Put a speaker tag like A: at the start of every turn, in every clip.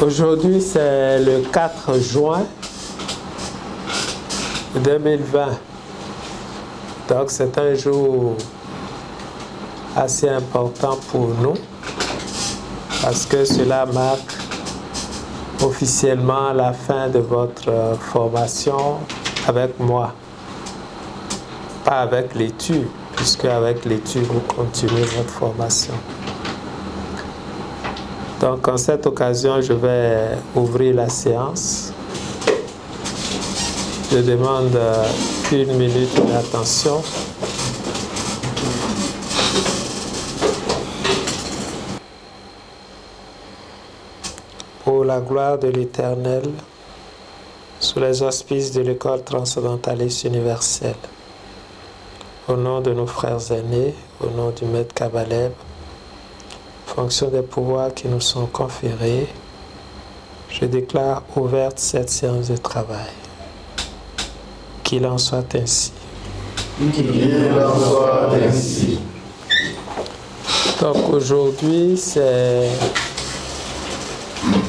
A: Aujourd'hui, c'est le 4 juin 2020. Donc, c'est un jour assez important pour nous parce que cela marque officiellement la fin de votre formation avec moi. Pas avec l'étude, puisque avec l'étude, vous continuez votre formation. Donc, en cette occasion, je vais ouvrir la séance. Je demande 1 minute d'attention. Pour la gloire de l'Éternel, sous les auspices de l'école transcendentaliste universelle, au nom de nos frères aînés, au nom du Maître Kabaleb, fonction des pouvoirs qui nous sont conférés, je déclare ouverte cette séance de travail. Qu'il en soit ainsi.
B: Qu'il en soit ainsi.
A: Donc aujourd'hui, c'est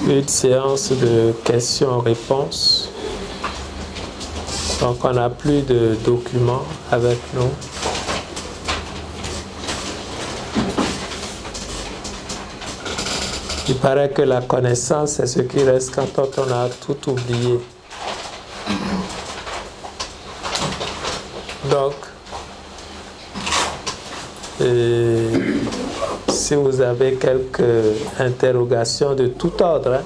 A: une séance de questions-réponses. Donc on n'a plus de documents avec nous. Il paraît que la connaissance, c'est ce qui reste quand on a tout oublié. Donc, si vous avez quelques interrogations de tout ordre,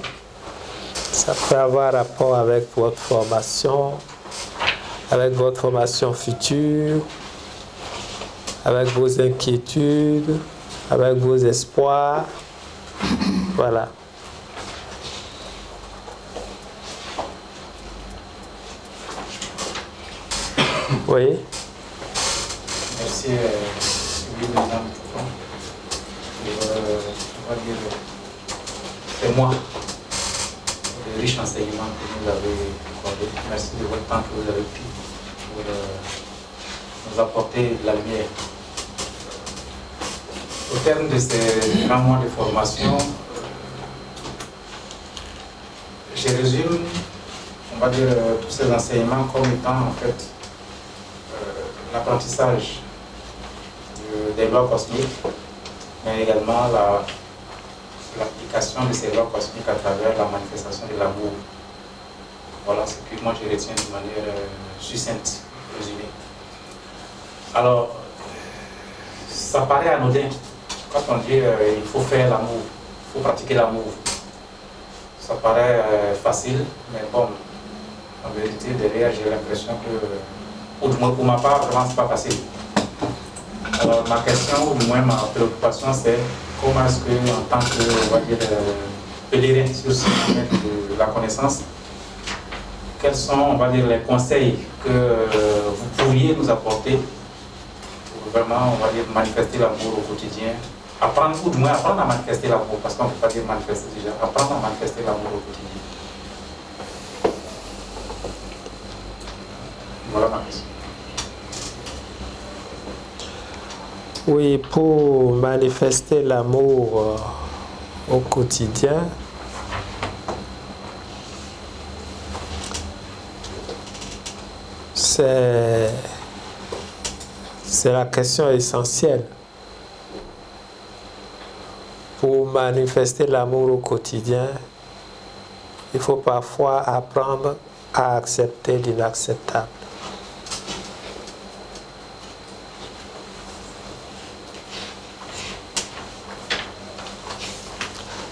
A: ça peut avoir rapport avec votre formation future, avec vos inquiétudes, avec vos espoirs. Voilà. Oui.
C: Merci, c'est moi, le riche enseignement que vous avez accordé. Merci de votre temps que vous avez pris pour nous apporter de la lumière. Au terme de ces 3 mois de formation, je résume, on va dire, tous ces enseignements comme étant en fait l'apprentissage des lois cosmiques, mais également l'application de ces lois cosmiques à travers la manifestation de l'amour. Voilà ce que moi je retiens de manière succincte, résumée. Alors, ça paraît anodin quand on dit il faut faire l'amour, il faut pratiquer l'amour. Ça paraît facile, mais bon, en vérité, derrière, j'ai l'impression que, ou du moins pour ma part, vraiment, c'est pas facile. Alors, ma question, ou du moins ma préoccupation, c'est comment est-ce que, en tant que, on va dire, pèlerin sur ce domaine de la connaissance, quels sont, on va dire, les conseils que vous pourriez nous apporter pour vraiment, on va dire, manifester l'amour au quotidien, apprendre, ou du moins apprendre à manifester l'amour, parce qu'on ne peut pas dire manifester déjà, apprendre à manifester l'amour au quotidien. Voilà ma question.
A: Oui, pour manifester l'amour au quotidien, c'est la question essentielle. Pour manifester l'amour au quotidien, il faut parfois apprendre à accepter l'inacceptable.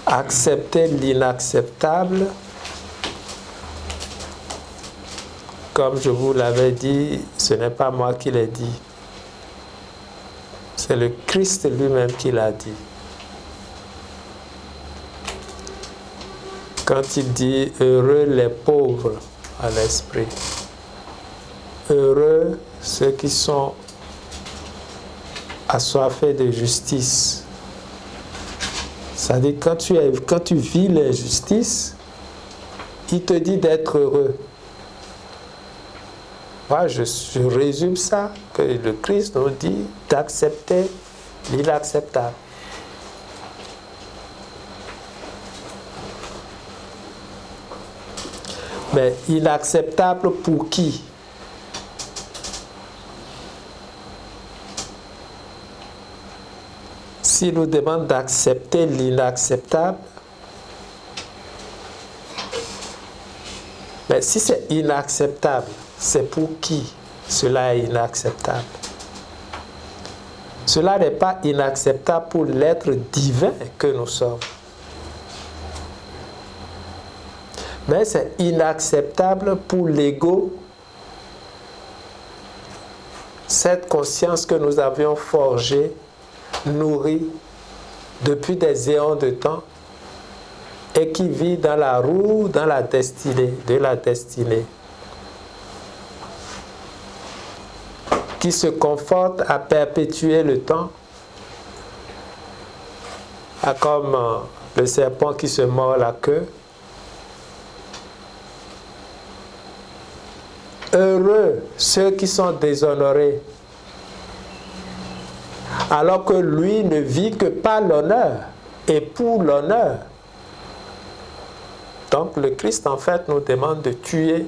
A: Accepter l'inacceptable, comme je vous l'avais dit, ce n'est pas moi qui l'ai dit. C'est le Christ lui-même qui l'a dit. Quand il dit « Heureux les pauvres à l'esprit », heureux ceux qui sont assoiffés de justice. C'est-à-dire quand tu vis l'injustice, il te dit d'être heureux. Moi, je résume ça, que le Christ nous dit d'accepter l'inacceptable. Mais inacceptable pour qui? S'il nous demande d'accepter l'inacceptable, mais si c'est inacceptable, c'est pour qui cela est inacceptable? Cela n'est pas inacceptable pour l'être divin que nous sommes. Mais c'est inacceptable pour l'ego, cette conscience que nous avions forgée, nourrie depuis des éons de temps et qui vit dans la roue, dans la destinée, de la destinée, qui se conforte à perpétuer le temps, comme le serpent qui se mord la queue. Heureux ceux qui sont déshonorés, alors que lui ne vit que par l'honneur et pour l'honneur. Donc le Christ en fait nous demande de tuer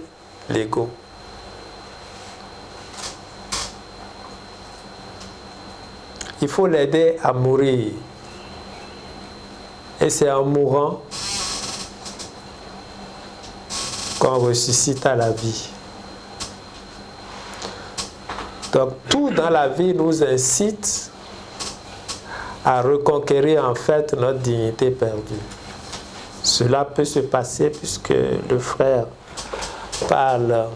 A: l'ego. Il faut l'aider à mourir. Et c'est en mourant qu'on ressuscite à la vie. Donc tout dans la vie nous incite à reconquérir en fait notre dignité perdue. Cela peut se passer puisque le frère parle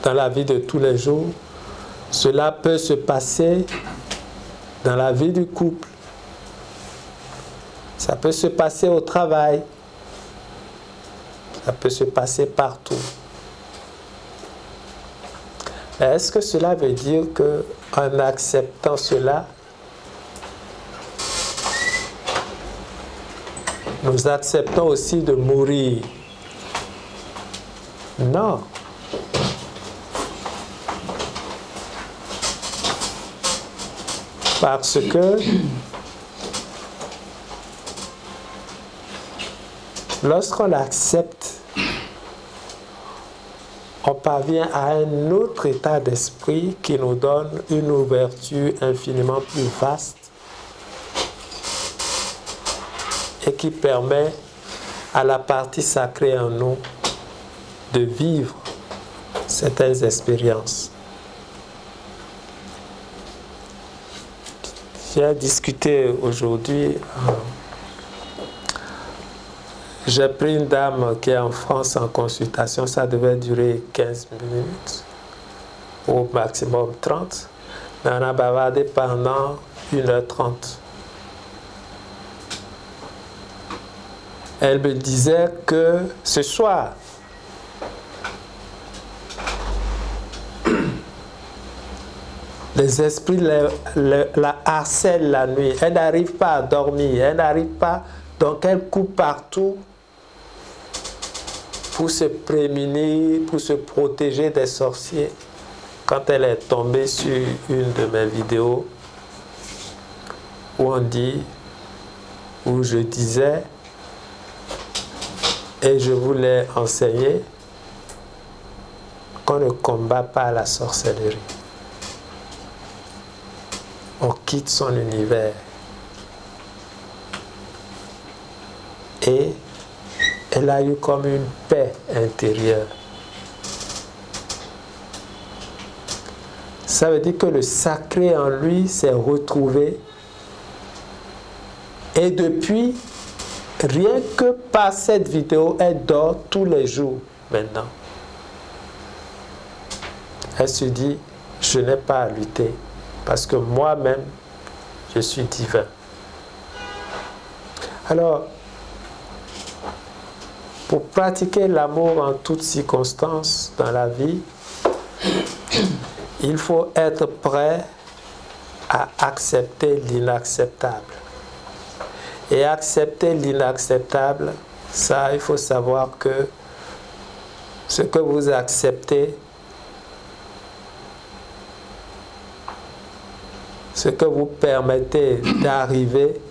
A: dans la vie de tous les jours. Cela peut se passer dans la vie du couple. Ça peut se passer au travail. Ça peut se passer partout. Est-ce que cela veut dire qu'en acceptant cela, nous acceptons aussi de mourir? Non. Parce que lorsqu'on accepte, on parvient à un autre état d'esprit qui nous donne une ouverture infiniment plus vaste et qui permet à la partie sacrée en nous de vivre certaines expériences. J'ai discuté aujourd'hui, j'ai pris une dame qui est en France en consultation, ça devait durer 15 minutes, au maximum 30, mais on a bavardé pendant 1h30. Elle me disait que ce soir, les esprits la harcèlent la nuit. Elle n'arrive pas à dormir. Elle n'arrive pas. Donc elle coupe partout pour se prémunir, pour se protéger des sorciers. Quand elle est tombée sur une de mes vidéos où on dit, où je disais, et je voulais enseigner qu'on ne combat pas la sorcellerie. On quitte son univers. Et elle a eu comme une paix intérieure. Ça veut dire que le sacré en lui s'est retrouvé. Et depuis, rien que par cette vidéo, elle dort tous les jours maintenant. Elle se dit, je n'ai pas à lutter. Parce que moi-même, je suis divin. Alors, pour pratiquer l'amour en toutes circonstances dans la vie, il faut être prêt à accepter l'inacceptable. Et accepter l'inacceptable, ça, il faut savoir que ce que vous acceptez, ce que vous permettez d'arriver,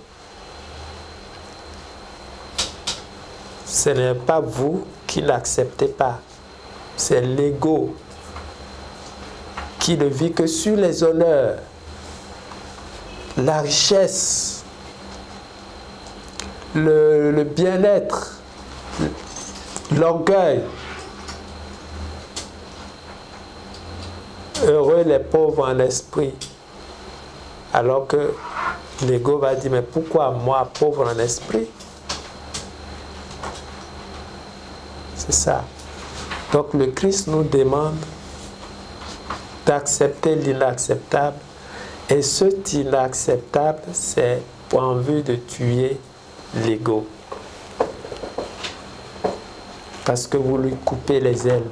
A: ce n'est pas vous qui n'acceptez pas. C'est l'ego qui ne vit que sur les honneurs, la richesse, le bien-être, l'orgueil. Heureux les pauvres en esprit. Alors que l'ego va dire, mais pourquoi moi, pauvre en esprit? C'est ça. Donc le Christ nous demande d'accepter l'inacceptable. Et cet inacceptable, c'est en vue de tuer l'ego. Parce que vous lui coupez les ailes.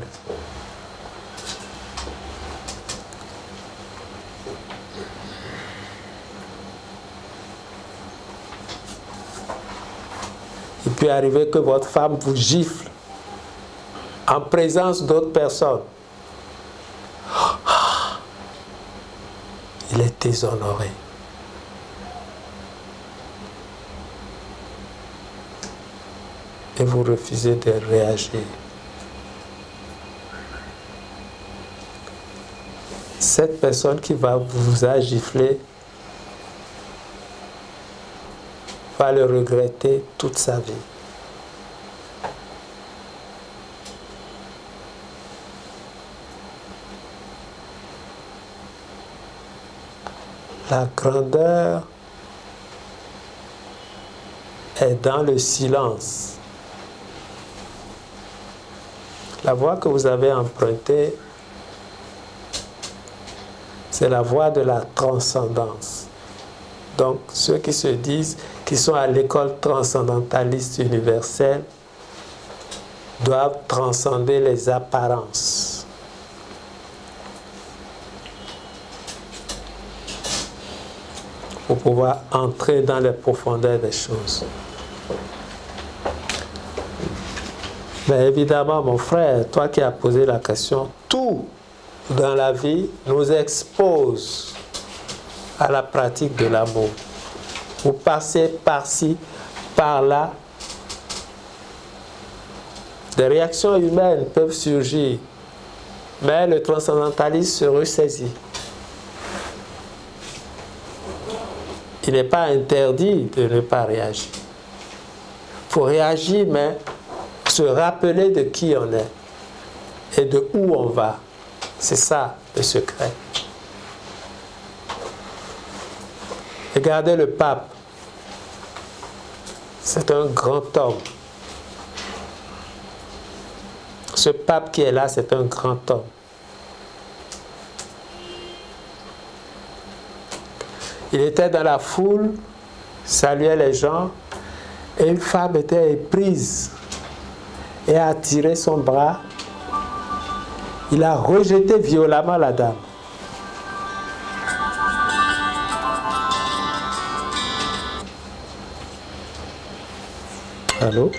A: Il peut arriver que votre femme vous gifle en présence d'autres personnes. Il est déshonoré. Et vous refusez de réagir. Cette personne qui vous a giflé va le regretter toute sa vie. La grandeur est dans le silence. La voie que vous avez empruntée, c'est la voie de la transcendance. Donc, ceux qui se disent qu'ils sont à l'école transcendentaliste universelle doivent transcender les apparences. Pour pouvoir entrer dans les profondeurs des choses. Mais évidemment, mon frère, toi qui as posé la question, tout dans la vie nous expose à la pratique de l'amour. Vous passez par-ci, par-là. Des réactions humaines peuvent surgir, mais le transcendentalisme se ressaisit. Il n'est pas interdit de ne pas réagir. Il faut réagir, mais se rappeler de qui on est et de où on va. C'est ça le secret. Regardez le pape. C'est un grand homme. Ce pape qui est là, c'est un grand homme. Il était dans la foule, saluait les gens, et une femme était éprise et a tiré son bras. Il a rejeté violemment la dame. Allô?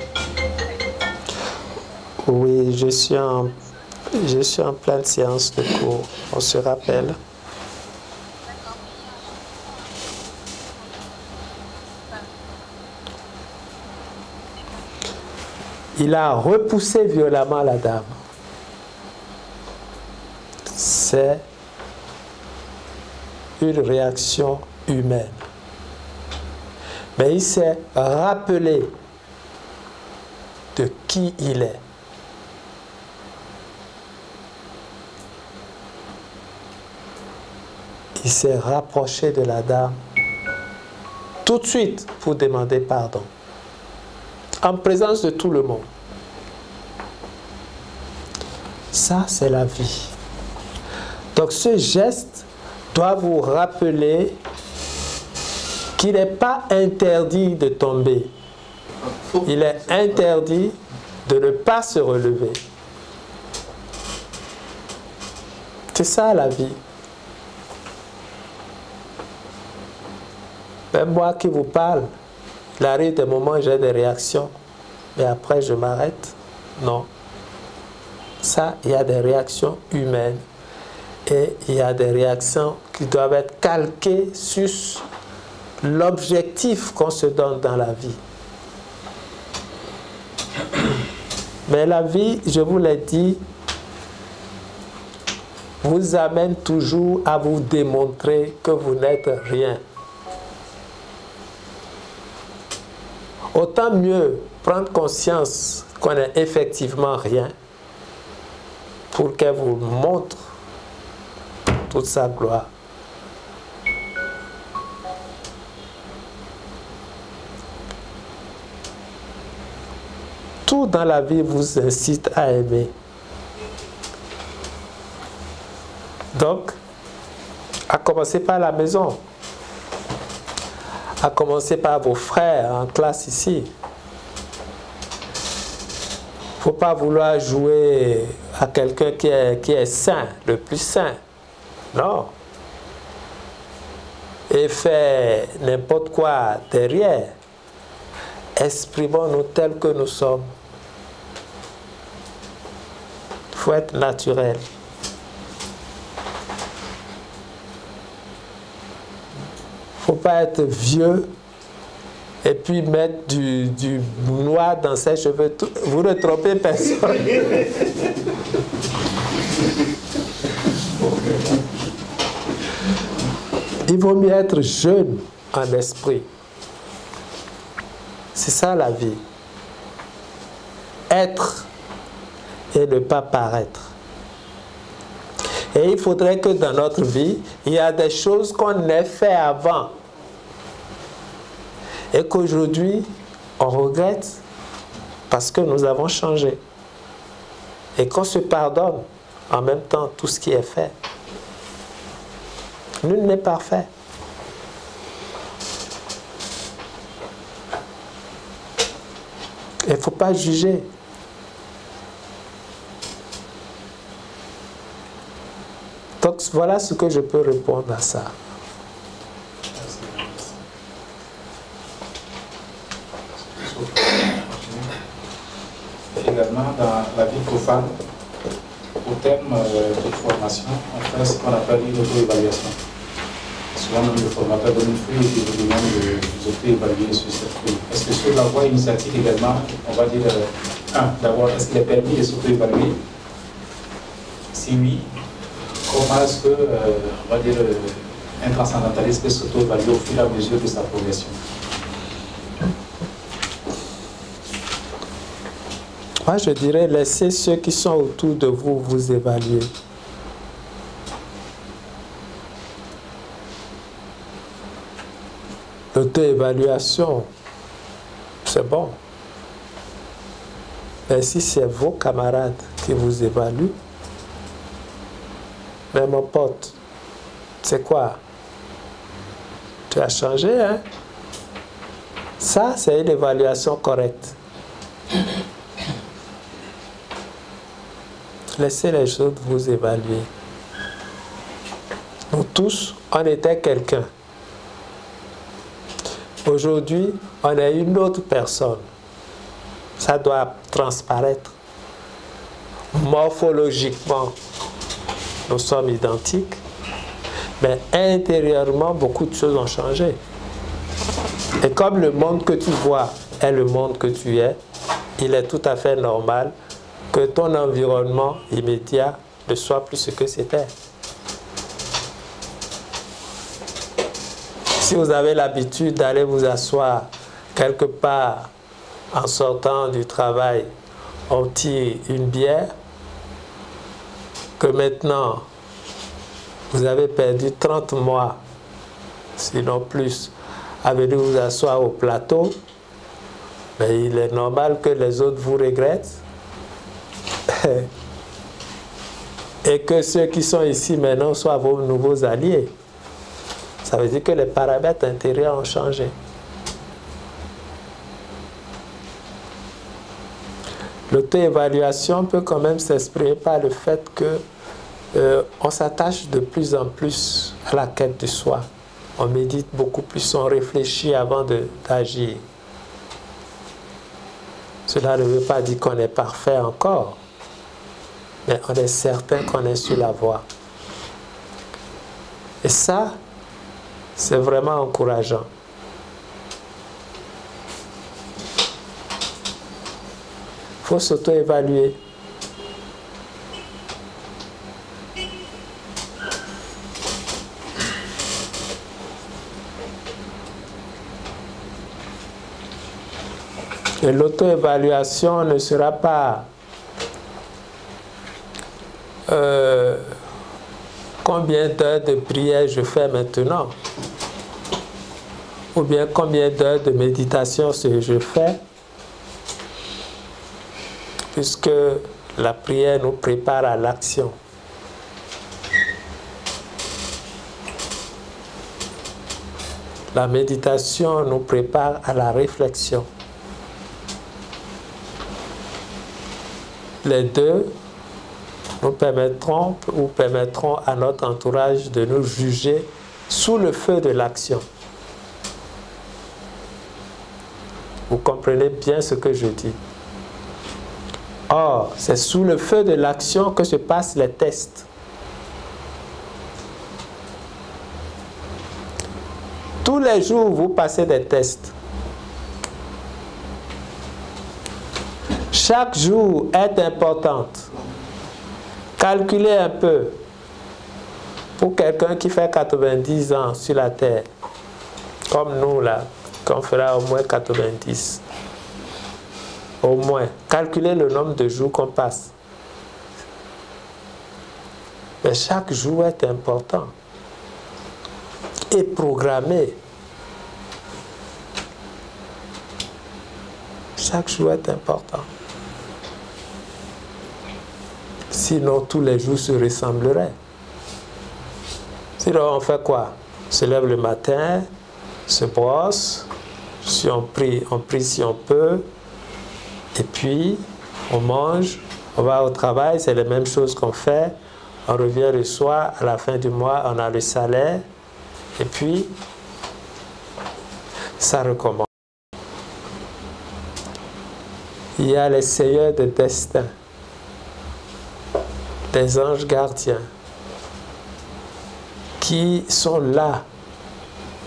A: Oui, je suis en pleine séance de cours. On se rappelle. Il a repoussé violemment la dame. C'est une réaction humaine. Mais il s'est rappelé de qui il est. Il s'est rapproché de la dame tout de suite pour demander pardon. En présence de tout le monde. Ça, c'est la vie. Donc ce geste doit vous rappeler qu'il n'est pas interdit de tomber. Il est interdit de ne pas se relever. C'est ça la vie. Même moi qui vous parle, il arrive des moments où j'ai des réactions, mais après je m'arrête. Non. Ça, il y a des réactions humaines et il y a des réactions qui doivent être calquées sur l'objectif qu'on se donne dans la vie. Mais la vie, je vous l'ai dit, vous amène toujours à vous démontrer que vous n'êtes rien. Autant mieux prendre conscience qu'on n'est effectivement rien pour qu'elle vous montre toute sa gloire. Tout dans la vie vous incite à aimer. Donc, à commencer par la maison, à commencer par vos frères en classe ici. Il ne faut pas vouloir jouer à quelqu'un qui est saint, le plus saint. Non. Et faire n'importe quoi derrière. Exprimons-nous tels que nous sommes. Il faut être naturel. Il ne faut pas être vieux et puis mettre du noir dans ses cheveux. Vous ne trompez personne. Il vaut mieux être jeune en esprit. C'est ça la vie. Être et ne pas paraître. Et il faudrait que dans notre vie, il y a des choses qu'on ait fait avant. Et qu'aujourd'hui, on regrette parce que nous avons changé. Et qu'on se pardonne en même temps tout ce qui est fait. Nul n'est parfait. Il ne faut pas juger. Donc voilà ce que je peux répondre à ça.
C: Également, dans la vie profane, au terme de formation, on fait ce qu'on appelle une auto-évaluation. Souvent, même le formateur donne une feuille et vous demande de vous auto-évaluer sur cette feuille. Est-ce que sur la voie initiatique également, on va dire, d'abord, est-ce qu'il est permis de s'auto-évaluer? Si oui, comment est-ce que, on va dire, un transcendentaliste peut s'auto-évaluer au fur et à mesure de sa progression?
A: Moi, je dirais, laissez ceux qui sont autour de vous vous évaluer. L'auto-évaluation, c'est bon. Mais si c'est vos camarades qui vous évaluent, mais mon pote, c'est quoi? Tu as changé, hein? Ça, c'est une évaluation correcte. Laissez les autres vous évaluer. Nous tous, on était quelqu'un. Aujourd'hui, on est une autre personne. Ça doit transparaître. Morphologiquement, nous sommes identiques, mais intérieurement, beaucoup de choses ont changé. Et comme le monde que tu vois est le monde que tu es, il est tout à fait normal que ton environnement immédiat ne soit plus ce que c'était. Si vous avez l'habitude d'aller vous asseoir quelque part en sortant du travail, on tire une bière, que maintenant vous avez perdu 30 mois, sinon plus, à venir vous asseoir au plateau, mais il est normal que les autres vous regrettent. Et que ceux qui sont ici maintenant soient vos nouveaux alliés. Ça veut dire que les paramètres intérieurs ont changé. L'auto-évaluation peut quand même s'exprimer par le fait que on s'attache de plus en plus à la quête de soi. On médite beaucoup plus, on réfléchit avant d'agir. Cela ne veut pas dire qu'on est parfait encore, mais on est certain qu'on est sur la voie. Et ça, c'est vraiment encourageant. Il faut s'auto-évaluer. Et l'auto-évaluation ne sera pas combien d'heures de prière je fais maintenant, ou bien combien d'heures de méditation je fais, puisque la prière nous prépare à l'action. La méditation nous prépare à la réflexion. Les deux nous permettront à notre entourage de nous juger sous le feu de l'action. Vous comprenez bien ce que je dis. Or, c'est sous le feu de l'action que se passent les tests. Tous les jours, vous passez des tests. Chaque jour est important. Calculez un peu. Pour quelqu'un qui fait 90 ans sur la terre, comme nous là, qu'on fera au moins 90. Au moins. Calculez le nombre de jours qu'on passe. Mais chaque jour est important. Et programmé. Chaque jour est important. Sinon, tous les jours se ressembleraient. Sinon, on fait quoi? On se lève le matin, se brosse, si on prie si on peut, et puis on mange, on va au travail, c'est les mêmes choses qu'on fait, on revient le soir, à la fin du mois, on a le salaire, et puis ça recommence. Il y a les seigneurs de destin, des anges gardiens, qui sont là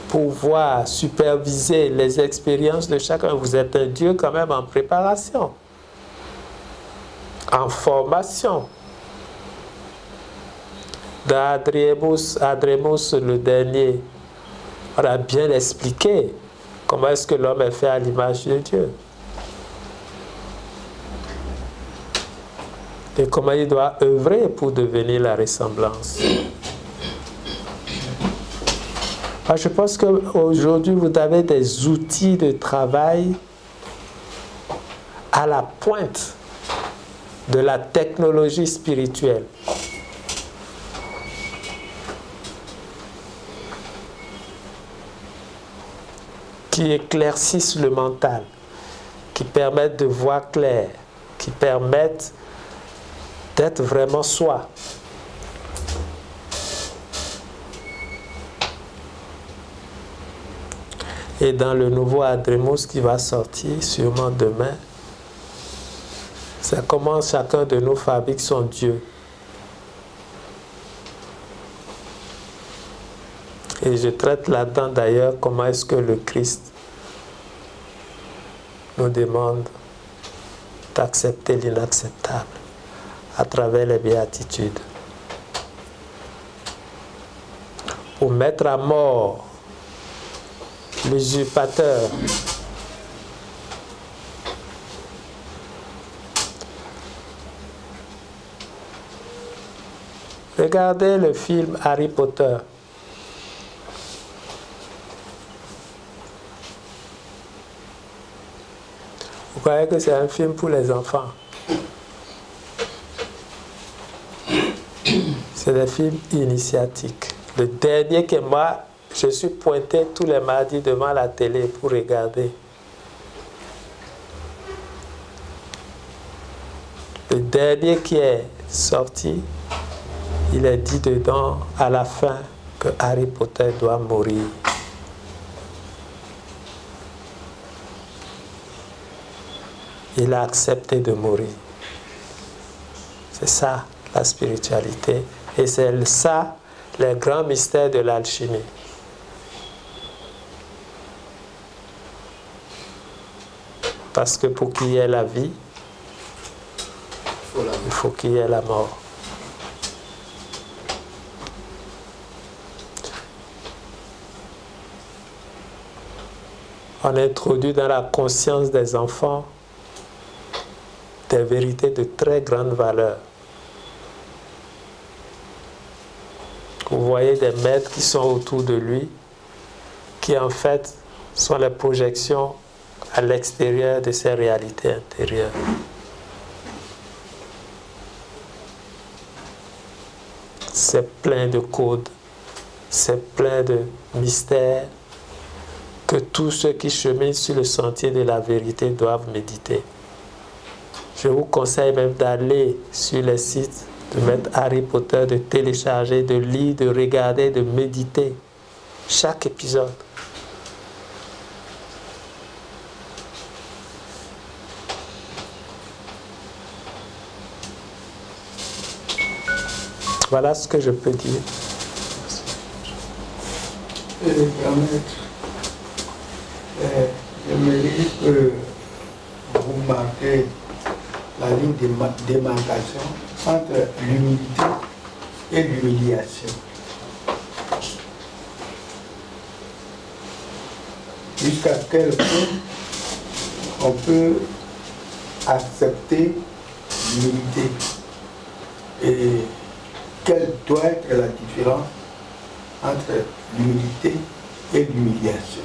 A: pour voir, superviser les expériences de chacun. Vous êtes un Dieu quand même en préparation, en formation. Dans Adrémus, le dernier, on a bien expliqué comment est-ce que l'homme est fait à l'image de Dieu. Et comment il doit œuvrer pour devenir la ressemblance. Alors je pense qu'aujourd'hui, vous avez des outils de travail à la pointe de la technologie spirituelle. Qui éclaircissent le mental, qui permettent de voir clair, qui permettent d'être vraiment soi. Et dans le nouveau Adrémus qui va sortir sûrement demain, c'est comment chacun de nous fabrique son Dieu. Et je traite là-dedans d'ailleurs comment est-ce que le Christ nous demande d'accepter l'inacceptable à travers les béatitudes. Pour mettre à mort l'usurpateur. Regardez le film Harry Potter. Vous croyez que c'est un film pour les enfants? C'est des films initiatiques. Le dernier que moi, je suis pointé tous les mardis devant la télé pour regarder. Le dernier qui est sorti, il est dit dedans à la fin que Harry Potter doit mourir. Il a accepté de mourir. C'est ça la spiritualité. Et c'est ça les grands mystères de l'alchimie. Parce que pour qu'il y ait la vie, faut qu'il y ait la mort. On introduit dans la conscience des enfants des vérités de très grande valeur. Vous voyez des maîtres qui sont autour de lui, qui en fait sont les projections à l'extérieur de ses réalités intérieures. C'est plein de codes, c'est plein de mystères que tous ceux qui cheminent sur le sentier de la vérité doivent méditer. Je vous conseille même d'aller sur les sites de Maître Harry Potter, de télécharger, de lire, de regarder, de méditer chaque épisode. Voilà ce que je peux dire.
D: J'aimerais que vous marquez la ligne de démarcation entre l'humilité et l'humiliation. Jusqu'à quel point on peut accepter l'humilité et quelle doit être la différence entre l'humilité et l'humiliation.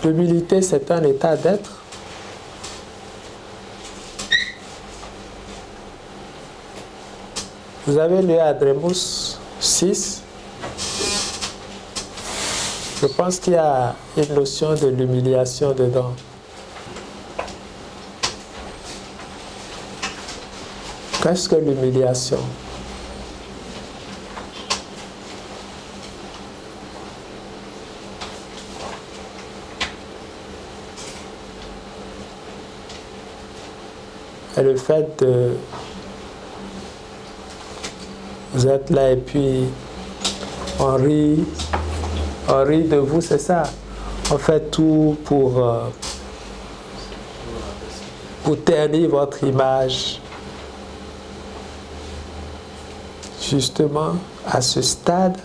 A: L'humilité, c'est un état d'être. Vous avez lu Adremus 6. Je pense qu'il y a une notion de l'humiliation dedans. Qu'est-ce que l'humiliation? Et le fait de... Vous êtes là et puis on rit de vous, c'est ça. On fait tout pour ternir votre image. Justement, à ce stade,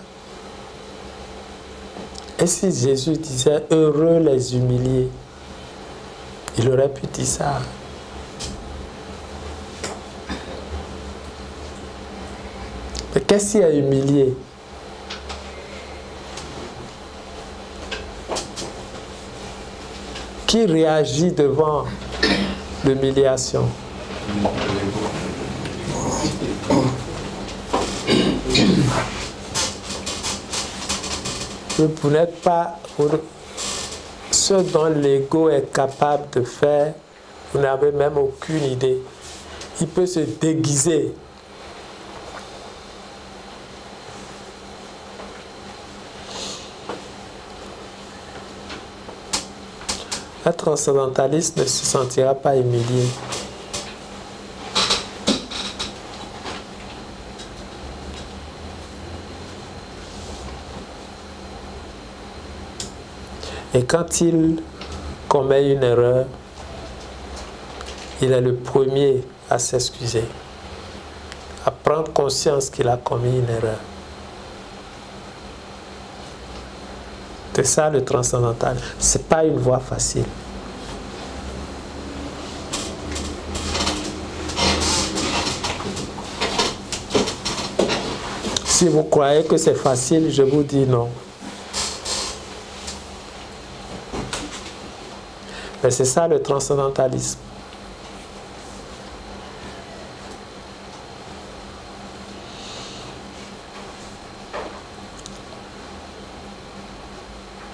A: et si Jésus disait « Heureux les humiliés », il aurait pu dire ça. Mais qu'est-ce qui a humilié? Qui réagit devant l'humiliation? Vous n'êtes pas ce dont l'ego est capable de faire, vous n'avez même aucune idée. Il peut se déguiser. Un transcendentaliste ne se sentira pas humilié. Et quand il commet une erreur, il est le premier à s'excuser, à prendre conscience qu'il a commis une erreur. C'est ça le transcendantal. Ce n'est pas une voie facile. Si vous croyez que c'est facile, je vous dis non. Mais c'est ça le transcendantalisme.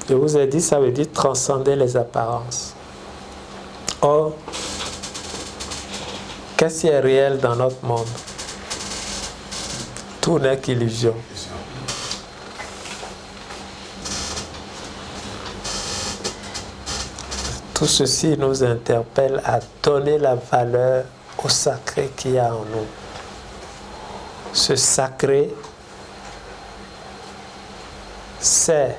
A: Je vous ai dit, ça veut dire transcender les apparences. Or, qu'est-ce qui est réel dans notre monde? Tout n'est qu'illusion. Tout ceci nous interpelle à donner la valeur au sacré qu'il y a en nous. Ce sacré, c'est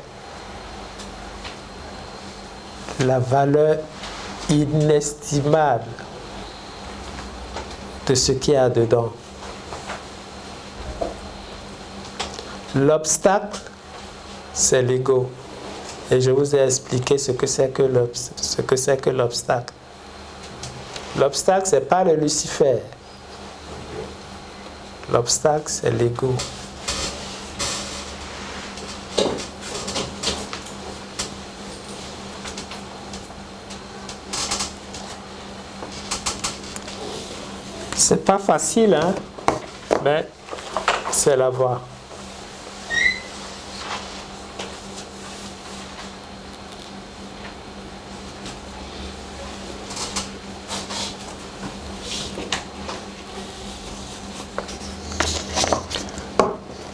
A: la valeur inestimable de ce qu'il y a dedans. L'obstacle, c'est l'ego. Et je vous ai expliqué ce que c'est que l'obstacle. L'obstacle, ce n'est pas le Lucifer. L'obstacle, c'est l'ego. C'est pas facile, hein, mais c'est la voie.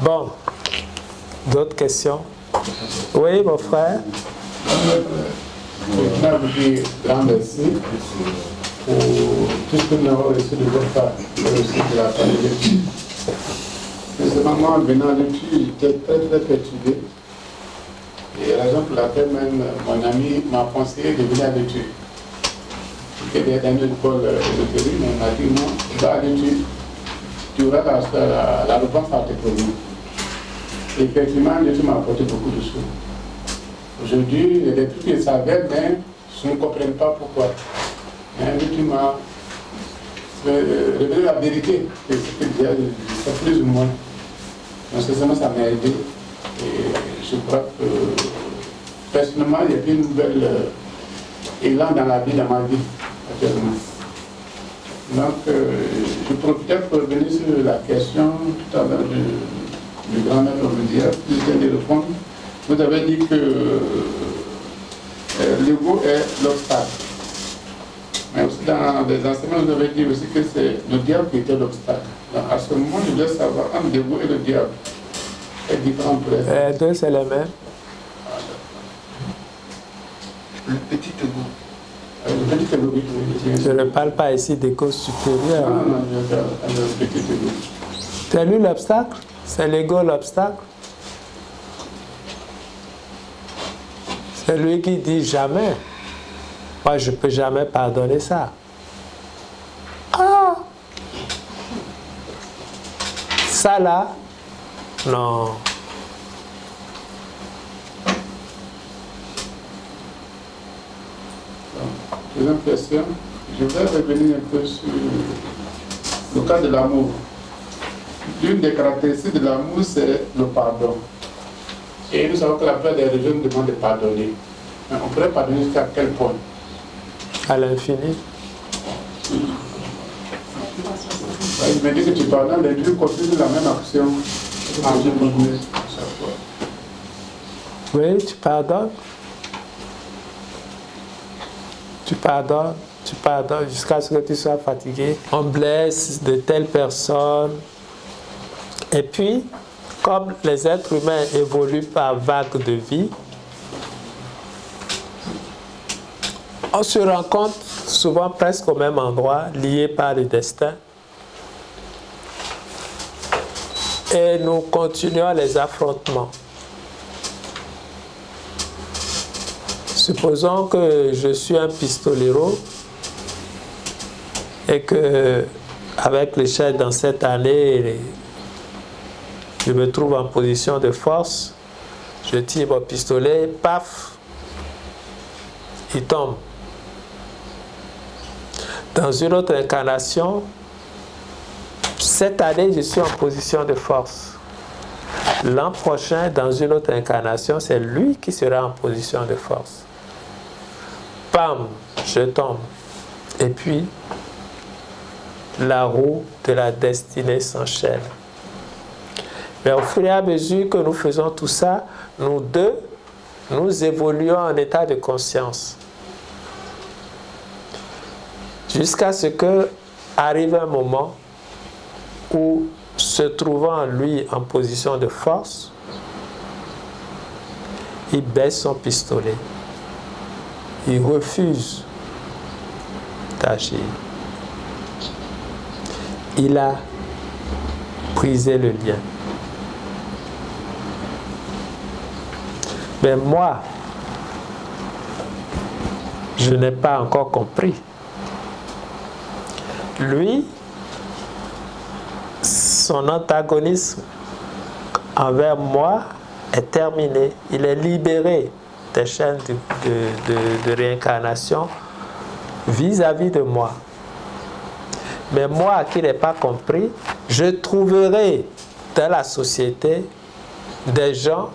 A: Bon, d'autres questions? Oui, mon frère.
E: Je vous dis grand merci pour tout ce que nous avons reçu de votre part, et aussi de la part de l'étude. Mais seulement en venant à l'étude, j'étais très perturbé. Et la raison pour laquelle même mon ami m'a conseillé de venir à l'étude. J'étais dans une école ésotérique, mais il m'a dit non, tu vas à l'étude, tu auras la réponse à tes problèmes. Et effectivement, l'étude m'a apporté beaucoup de choses. Aujourd'hui, il y a des trucs que je savais, mais je ne comprends pas pourquoi. Mais l'étude m'a révélé la vérité, c'est plus ou moins. Donc, ça m'a aidé. Et je crois que, personnellement, il y a plus une nouvelle élan dans la vie, dans ma vie, actuellement. Donc, je profitais pour revenir sur la question tout à l'heure du grand maître Omidyar, qui vient de répondre. Vous avez dit que l'ego est l'obstacle. Mais aussi dans les enseignements, vous avez dit aussi que c'est le diable qui était l'obstacle. À ce moment, je voulais savoir entre l'ego et le diable. C'est différent pour les
A: deux, c'est les mêmes.
E: Le petit ego. Le petit ego, oui.
A: Je ne parle pas ici d'ego supérieur.
E: Non, je parle le petit ego.
A: Tu as lu l'obstacle? C'est l'ego l'obstacle? C'est lui qui dit jamais. Moi, je ne peux jamais pardonner ça. Ah! Ça là, non.
E: Deuxième question, je voudrais revenir un peu sur le cas de l'amour. L'une des caractéristiques de l'amour, c'est le pardon. Et nous savons que la plupart des religions nous demandent de pardonner. Mais on pourrait pardonner jusqu'à quel point?
A: À l'infini.
E: Il me dit que tu pardonnes, mais Dieu continue la même action.
A: Oui, tu pardonnes. Tu pardonnes jusqu'à ce que tu sois fatigué. On blesse de telles personnes. Et puis, comme les êtres humains évoluent par vagues de vie, on se rencontre souvent presque au même endroit, liés par le destin. Et nous continuons les affrontements. Supposons que je suis un pistolero et que, avec l'échelle dans cette année, je me trouve en position de force, je tire mon pistolet, paf, il tombe. Dans une autre incarnation, cette année, je suis en position de force. L'an prochain, dans une autre incarnation, c'est lui qui sera en position de force. Bam, je tombe. Et puis, la roue de la destinée s'enchaîne. Mais au fur et à mesure que nous faisons tout ça, nous deux, nous évoluons en état de conscience. Jusqu'à ce que arrive un moment où, se trouvant lui en position de force, il baisse son pistolet. Il refuse d'agir. Il a brisé le lien. Mais moi, je n'ai pas encore compris. Lui, son antagonisme envers moi est terminé. Il est libéré des chaînes de réincarnation vis-à-vis de moi. Mais moi qui n'ai pas compris, je trouverai dans la société des gens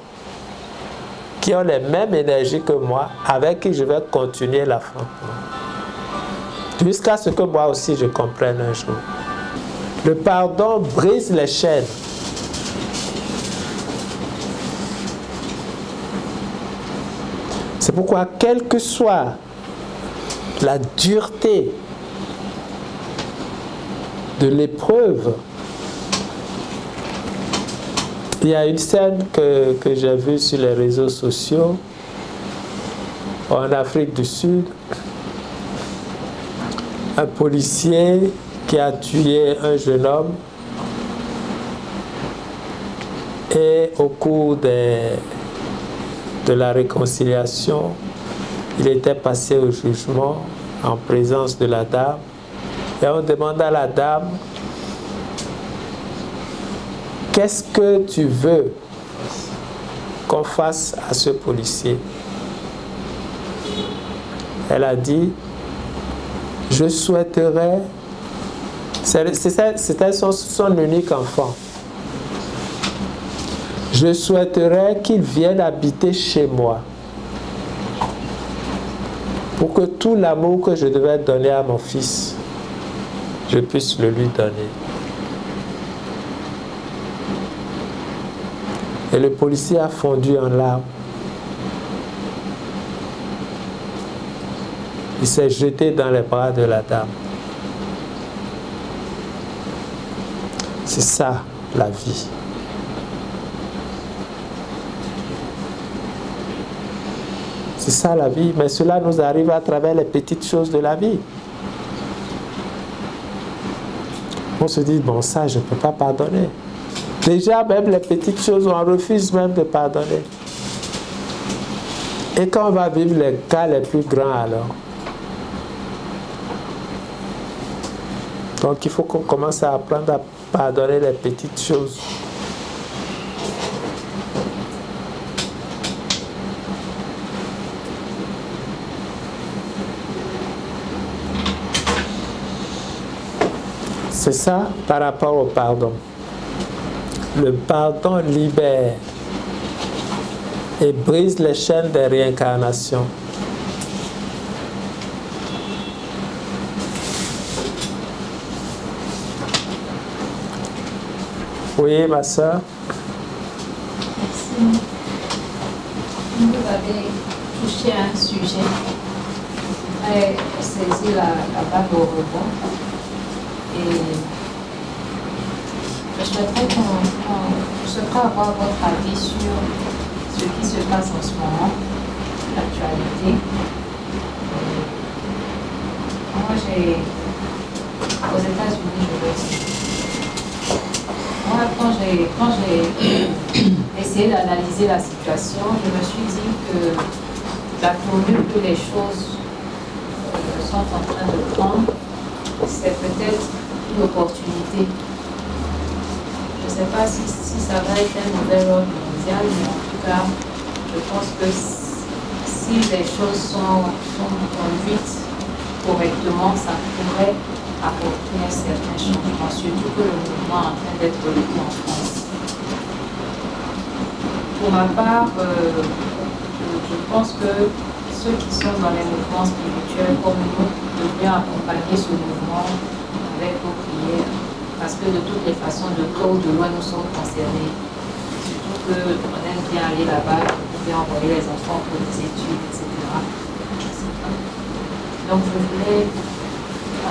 A: qui ont les mêmes énergies que moi, avec qui je vais continuer l'affrontement. Jusqu'à ce que moi aussi je comprenne un jour. Le pardon brise les chaînes. C'est pourquoi, quelle que soit la dureté de l'épreuve, il y a une scène que j'ai vue sur les réseaux sociaux en Afrique du Sud. Un policier qui a tué un jeune homme et au cours de la réconciliation, il était passé au jugement en présence de la dame et on demanda à la dame: qu'est-ce que tu veux qu'on fasse à ce policier? Elle a dit: je souhaiterais, c'était son unique enfant, je souhaiterais qu'il vienne habiter chez moi pour que tout l'amour que je devais donner à mon fils, je puisse le lui donner. Et le policier a fondu en larmes. Il s'est jeté dans les bras de la dame. C'est ça, la vie. C'est ça la vie, mais cela nous arrive à travers les petites choses de la vie. On se dit, bon, ça, je ne peux pas pardonner. Déjà, même les petites choses, on refuse même de pardonner. Et quand on va vivre les cas les plus grands alors? Donc il faut qu'on commence à apprendre à pardonner les petites choses. C'est ça par rapport au pardon. Le pardon libère et brise les chaînes des réincarnations. Oui, ma soeur.
F: Merci. Vous avez touché à un sujet. J'ai saisi la balle au rebond. Et je souhaiterais avoir votre avis sur ce qui se passe en ce moment, l'actualité. Moi, aux États-Unis, je veux dire. Moi, quand j'ai essayé d'analyser la situation, je me suis dit que la tournure que les choses sont en train de prendre, c'est peut-être une opportunité. Je ne sais pas si ça va être un nouvel ordre mondial, mais en tout cas, je pense que si les choses sont conduites correctement, ça pourrait apporter un certain changement, surtout que le mouvement est en train d'être repris en France. Pour ma part, je pense que ceux qui sont dans les mouvements spirituels comme nous devraient accompagner ce mouvement avec vos prières, parce que de toutes les façons, de près ou de loin, nous sommes concernés. Surtout qu'on aime bien aller là-bas, on peut envoyer les enfants pour des études, etc. Donc je voulais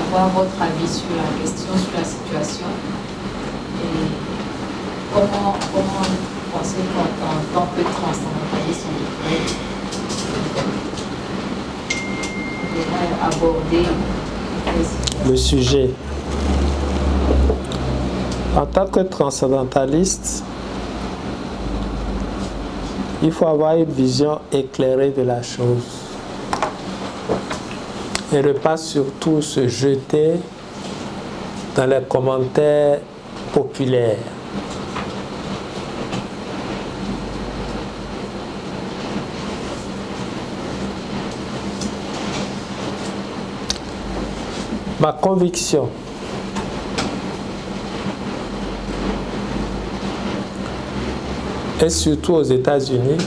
F: avoir votre avis sur la question, sur la situation, et comment vous pensez qu'en tant que transcendantalistes, on devrait aborder
A: le sujet. En tant que transcendentaliste, il faut avoir une vision éclairée de la chose. et ne pas surtout se jeter dans les commentaires populaires. Ma conviction et surtout aux États-Unis,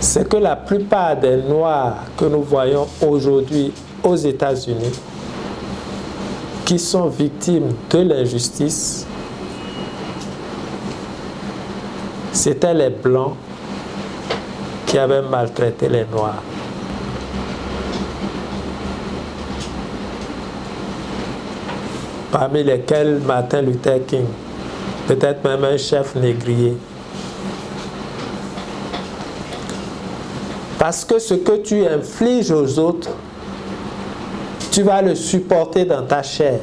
A: c'est que la plupart des Noirs que nous voyons aujourd'hui aux États-Unis, qui sont victimes de l'injustice, c'étaient les Blancs qui avaient maltraité les Noirs. Parmi lesquels Martin Luther King, peut-être même un chef négrier. Parce que ce que tu infliges aux autres, tu vas le supporter dans ta chair.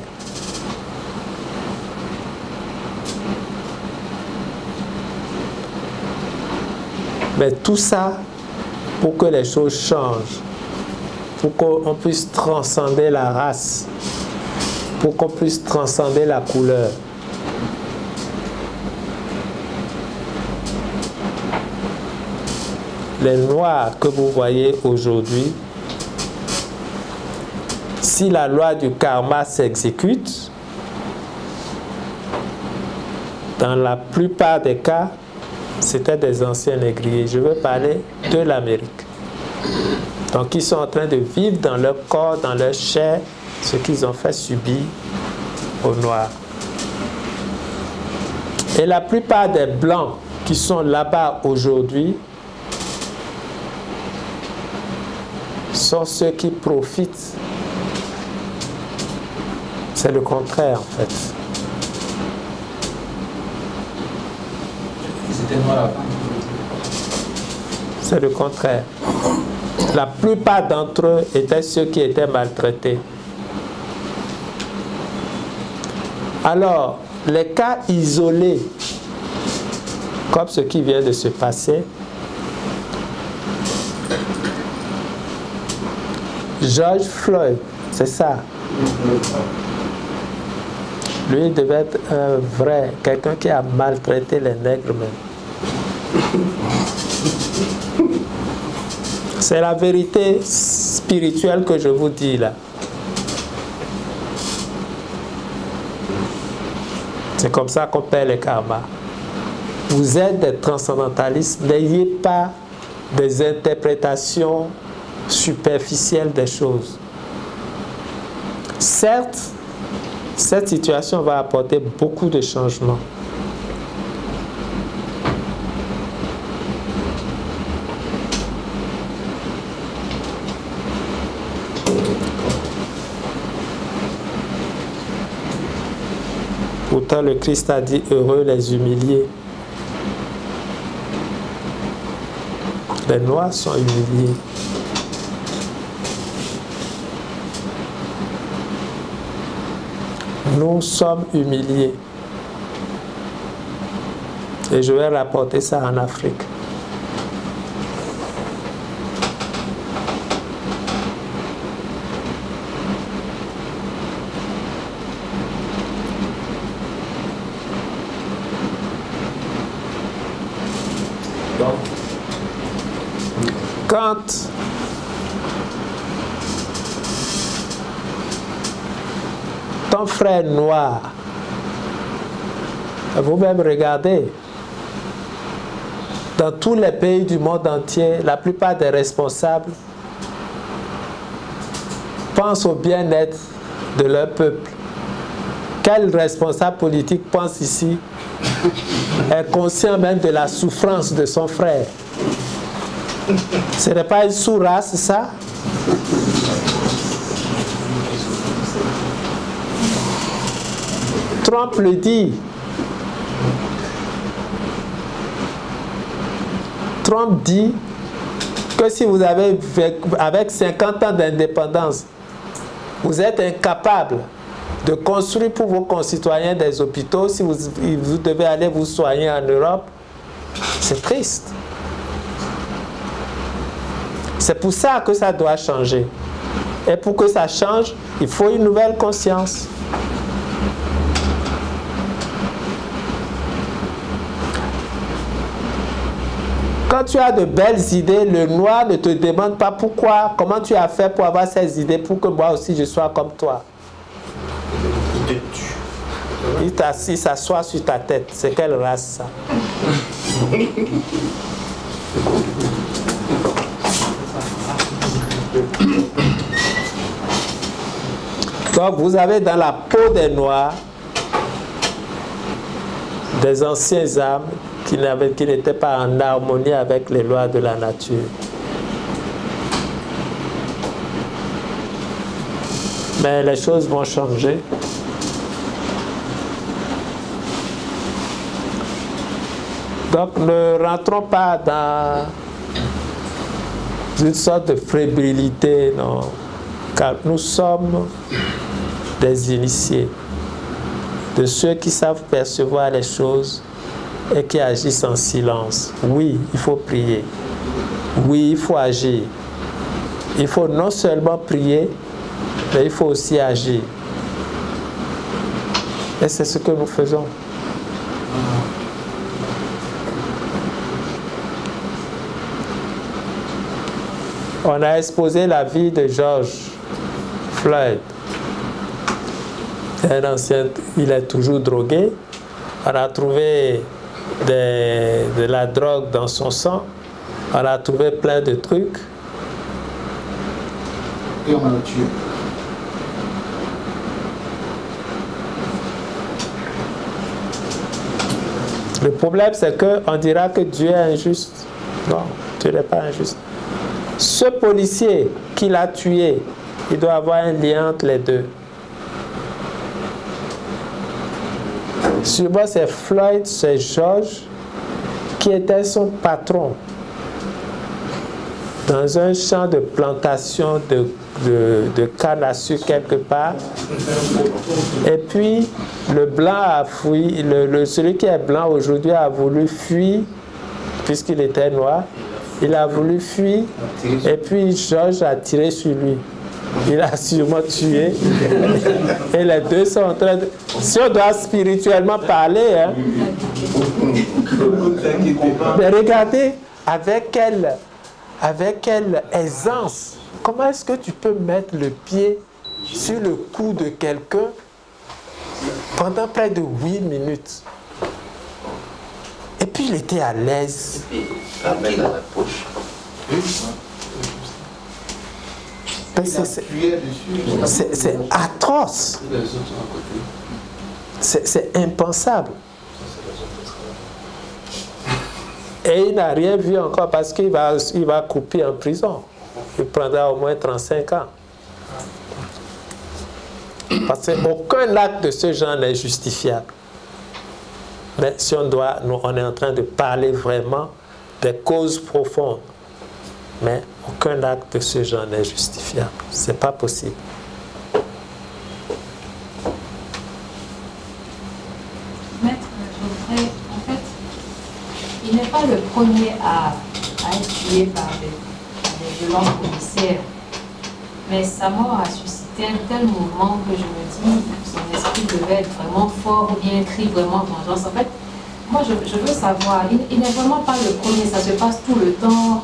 A: Mais tout ça, pour que les choses changent, pour qu'on puisse transcender la race, pour qu'on puisse transcender la couleur. Les Noirs que vous voyez aujourd'hui, si la loi du karma s'exécute, dans la plupart des cas, c'était des anciens négriers. Je veux parler de l'Amérique. Donc, ils sont en train de vivre dans leur corps, dans leur chair, ce qu'ils ont fait subir aux Noirs. Et la plupart des Blancs qui sont là-bas aujourd'hui sont ceux qui profitent. C'est le contraire, en fait. C'est le contraire. La plupart d'entre eux étaient ceux qui étaient maltraités. Alors, les cas isolés, comme ce qui vient de se passer, George Floyd, c'est ça. Lui devait être un vrai, quelqu'un qui a maltraité les nègres même. C'est la vérité spirituelle que je vous dis là. C'est comme ça qu'on perd le karma. Vous êtes des transcendantalistes, n'ayez pas des interprétations superficielles des choses. Certes, cette situation va apporter beaucoup de changements. Pourtant, le Christ a dit heureux les humiliés. Les Noirs sont humiliés. Nous sommes humiliés. Et je vais rapporter ça en Afrique. Quand ton frère noir, vous-même regardez, dans tous les pays du monde entier, la plupart des responsables pensent au bien-être de leur peuple. Quel responsable politique pense ici est conscient même de la souffrance de son frère? Ce n'est pas une sous-race, ça? Trump le dit. Trump dit que si vous avez, avec 50 ans d'indépendance, vous êtes incapable de construire pour vos concitoyens des hôpitaux, si vous devez aller vous soigner en Europe, c'est triste. C'est pour ça que ça doit changer. Et pour que ça change, il faut une nouvelle conscience. Quand tu as de belles idées, le noir ne te demande pas pourquoi, comment tu as fait pour avoir ces idées, pour que moi aussi je sois comme toi.
B: Il te tue.
A: Il s'assoit sur ta tête. C'est quelle race ça? Donc vous avez dans la peau des noirs des anciens âmes qui n'étaient pas en harmonie avec les lois de la nature. Mais les choses vont changer. Donc ne rentrons pas dans une sorte de fébrilité, non, car nous sommes des initiés, de ceux qui savent percevoir les choses et qui agissent en silence. Oui, il faut prier. Oui, il faut agir. Il faut non seulement prier, mais il faut aussi agir. Et c'est ce que nous faisons. On a exposé la vie de George Floyd. Un ancien, il est toujours drogué. On a trouvé de la drogue dans son sang. On a trouvé plein de trucs.
E: Et on l'a tué.
A: Le problème, c'est qu'on dira que Dieu est injuste. Non, Dieu n'est pas injuste. Ce policier qui l'a tué, il doit avoir un lien entre les deux. Sûrement, c'est Floyd, c'est George qui était son patron dans un champ de plantation de canne à sucre quelque part. Et puis, le blanc a fui, celui qui est blanc aujourd'hui a voulu fuir, puisqu'il était noir. Il a voulu fuir, et puis George a tiré sur lui. Il a sûrement tué. Et les deux sont en train de... Si on doit spirituellement parler, hein, mais regardez avec quelle aisance. Comment est-ce que tu peux mettre le pied sur le cou de quelqu'un pendant près de 8 minutes? Et puis il était à l'aise.
B: La main dans la poche.
A: C'est atroce. C'est impensable. Et il n'a rien vu encore parce qu'il va couper en prison. Il prendra au moins 35 ans. Parce qu'aucun acte de ce genre n'est justifiable. Mais si on est en train de parler vraiment des causes profondes. Mais aucun acte de ce genre n'est justifiable. C'est pas possible.
F: Maître, je voudrais, en fait, il n'est pas le premier à être tué par des violents commissaires. Mais sa mort a suscité un tel mouvement que je me dis que son esprit devait être vraiment fort ou bien écrit vraiment vengeance. En fait, moi je veux savoir, il n'est vraiment pas le premier, ça se passe tout le temps.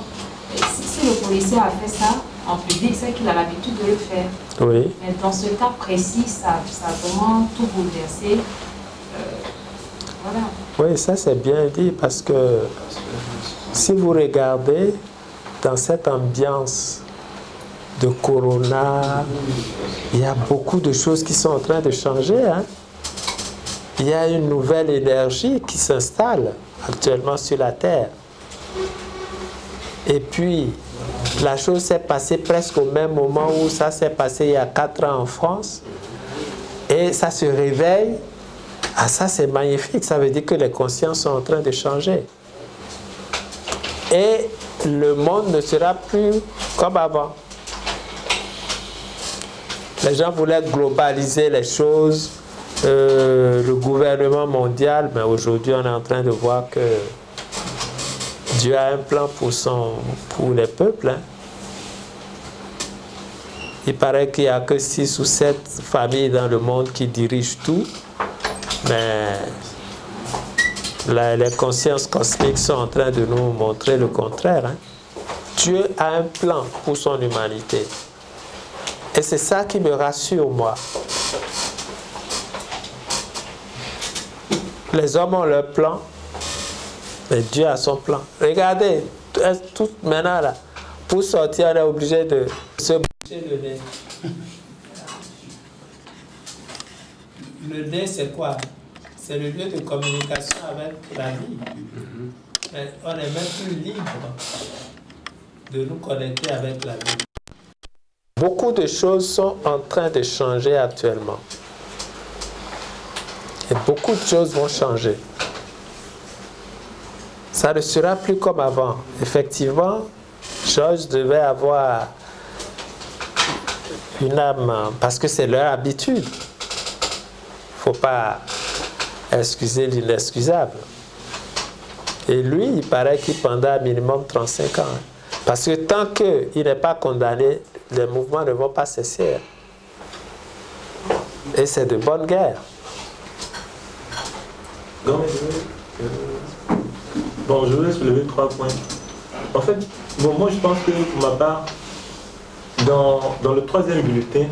F: Si le policier a fait ça en public, c'est qu'il a l'habitude de le faire.
A: Oui.
F: Mais dans ce cas précis, ça a vraiment tout bouleversé. Voilà.
A: Oui, ça c'est bien dit parce que si vous regardez dans cette ambiance de Corona, il y a beaucoup de choses qui sont en train de changer. Hein? Il y a une nouvelle énergie qui s'installe actuellement sur la Terre. Et puis, la chose s'est passée presque au même moment où ça s'est passé il y a 4 ans en France. Et ça se réveille. Ah, ça c'est magnifique. Ça veut dire que les consciences sont en train de changer. Et le monde ne sera plus comme avant. Les gens voulaient globaliser les choses. Le gouvernement mondial, mais aujourd'hui on est en train de voir que Dieu a un plan pour les peuples. Hein. Il paraît qu'il n'y a que 6 ou 7 familles dans le monde qui dirigent tout, mais les consciences cosmiques sont en train de nous montrer le contraire. Hein. Dieu a un plan pour son humanité. Et c'est ça qui me rassure, moi. Les hommes ont leur plan, mais Dieu a son plan. Regardez, tout maintenant là, pour sortir, on est obligé de se boucher le nez. Le nez, c'est quoi? C'est le lieu de communication avec la vie. Mais on n'est même plus libre de nous connecter avec la vie. Beaucoup de choses sont en train de changer actuellement. Et beaucoup de choses vont changer. Ça ne sera plus comme avant. Effectivement, Georges devait avoir une âme, parce que c'est leur habitude. Il ne faut pas excuser l'inexcusable. Et lui, il paraît qu'il pendant minimum 35 ans. Parce que tant qu'il n'est pas condamné, les mouvements ne vont pas cesser. Et c'est de bonne guerre.
G: Bon, je voulais soulever 3 points. En fait, bon, moi je pense que pour ma part, dans le 3e bulletin,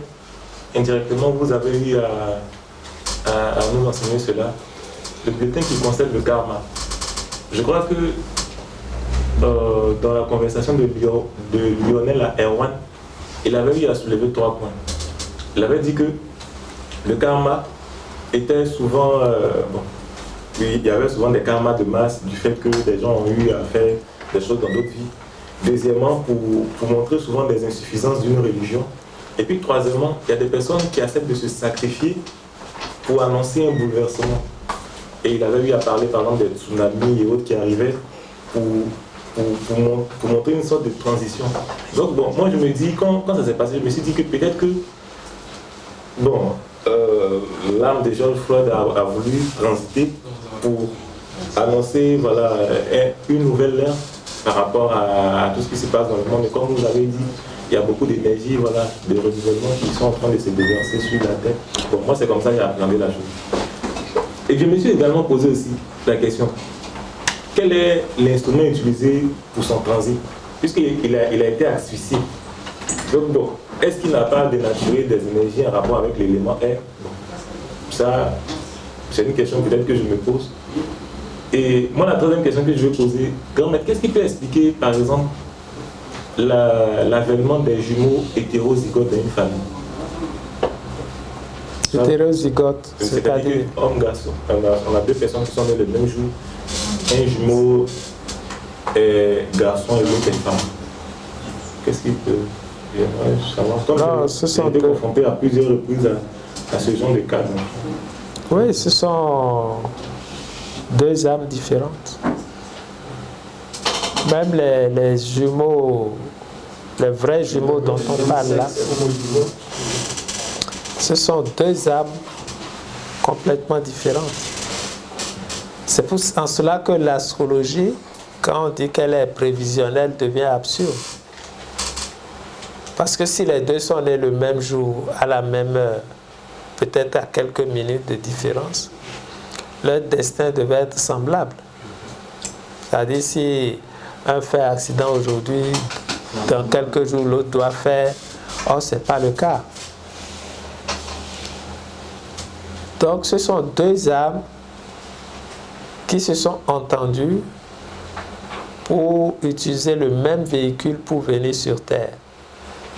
G: indirectement, vous avez eu à nous enseigner cela. Le bulletin qui concerne le karma. Je crois que dans la conversation de Lionel à Erwan, il avait eu à soulever 3 points. Il avait dit que le karma était souvent... bon, il y avait souvent des karmas de masse du fait que des gens ont eu à faire des choses dans d'autres vies. Deuxièmement, pour montrer souvent des insuffisances d'une religion. Et puis troisièmement, il y a des personnes qui acceptent de se sacrifier pour annoncer un bouleversement. Et il avait eu à parler par exemple des tsunamis et autres qui arrivaient pour montrer une sorte de transition. Donc bon, moi je me dis, quand ça s'est passé, je me suis dit que peut-être que, bon, l'âme de George Floyd a voulu transiter pour annoncer voilà, une nouvelle ère par rapport à tout ce qui se passe dans le monde. Et comme vous avez dit, il y a beaucoup d'énergie, voilà, de renouvellement qui sont en train de se déverser sur la terre. Bon, moi c'est comme ça que j'ai appréhendé la chose. Et je me suis également posé aussi la question, quel est l'instrument utilisé pour son transit? Puisqu'il a été asphyxié. Donc bon, est-ce qu'il n'a pas dénaturé des énergies en rapport avec l'élément air? Bon, ça, c'est une question peut-être que je me pose. Et moi, la troisième question que je vais poser, grand-maître, qu'est-ce qui peut expliquer, par exemple, l'avènement des jumeaux hétérozygotes dans une famille?
A: Hétérozygote,
G: c'est-à-dire homme-garçon. On a 2 personnes qui sont nées le même jour, un jumeau garçon et l'autre est femme. Qu'est-ce qui peut... Comme
A: ce sont
G: été confronté à plusieurs reprises à ce genre de cas.
A: Oui, ce sont 2 âmes différentes. Même les jumeaux, les vrais jumeaux dont on parle là, ce sont 2 âmes complètement différentes. C'est en cela que l'astrologie, quand on dit qu'elle est prévisionnelle, devient absurde. Parce que si les 2 sont nés le même jour, à la même heure, peut-être à quelques minutes de différence, leur destin devait être semblable. C'est-à-dire si un fait accident aujourd'hui, dans quelques jours, l'autre doit faire. Or, ce n'est pas le cas. Donc, ce sont 2 âmes qui se sont entendues pour utiliser le même véhicule pour venir sur Terre.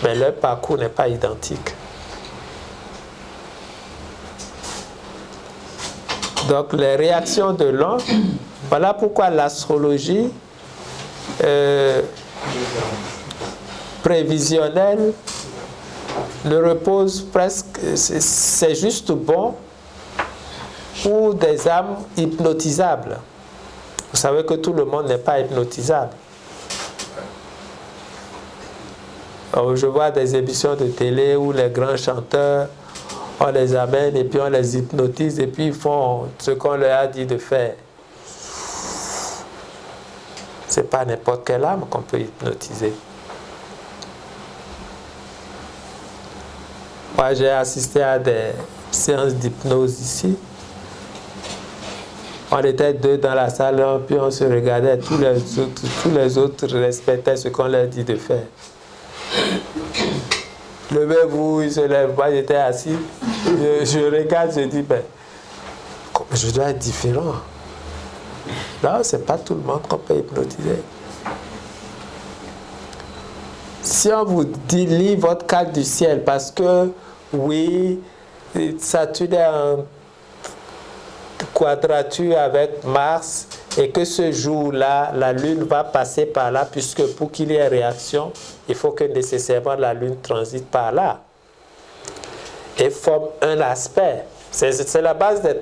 A: Mais leur parcours n'est pas identique. Donc les réactions de l'un, voilà pourquoi l'astrologie prévisionnelle ne repose presque, c'est juste bon pour des âmes hypnotisables. Vous savez que tout le monde n'est pas hypnotisable. Alors, je vois des émissions de télé où les grands chanteurs, on les amène et puis on les hypnotise et puis ils font ce qu'on leur a dit de faire. Ce n'est pas n'importe quelle âme qu'on peut hypnotiser. Moi, j'ai assisté à des séances d'hypnose ici. On était deux dans la salle, puis on se regardait. Tous les autres respectaient ce qu'on leur dit de faire. Levez-vous, ils se lèvent. Moi, j'étais assis. Je regarde, je dis, ben, je dois être différent. Non, c'est pas tout le monde qu'on peut hypnotiser. Si on vous dit, lis votre carte du ciel, parce que, oui, Saturne est en quadrature avec Mars, et que ce jour-là, la Lune va passer par là, puisque pour qu'il y ait réaction, il faut que nécessairement la Lune transite par là et forme un aspect. C'est la base des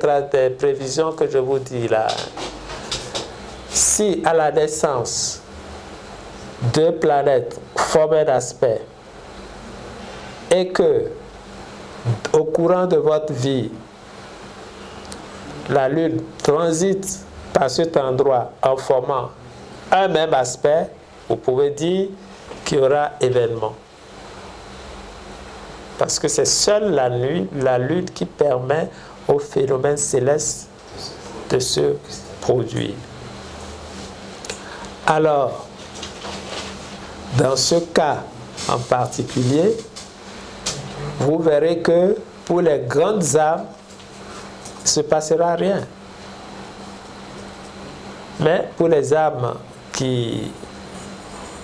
A: prévisions que je vous dis là. Si à la naissance, deux planètes forment un aspect et que au courant de votre vie, la Lune transite par cet endroit en formant un même aspect, vous pouvez dire qu'il y aura événement. Parce que c'est seule la Lune qui permet aux phénomènes célestes de se produire. Alors, dans ce cas en particulier, vous verrez que pour les grandes âmes, il ne se passera rien. Mais pour les âmes qui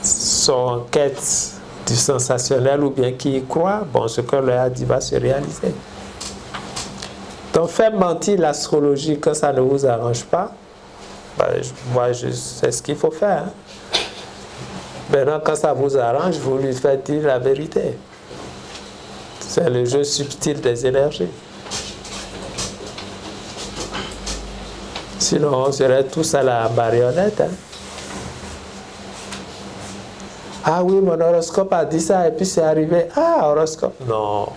A: sont en quête du sensationnel ou bien qui y croient, bon, ce qu'on leur a dit va se réaliser. Donc, faire mentir l'astrologie quand ça ne vous arrange pas, ben, moi, c'est ce qu'il faut faire. Hein. Maintenant, quand ça vous arrange, vous lui faites dire la vérité. C'est le jeu subtil des énergies. Sinon, on serait tous à la marionnette. Hein. Ah oui, mon horoscope a dit ça et puis c'est arrivé. Ah, horoscope. Non.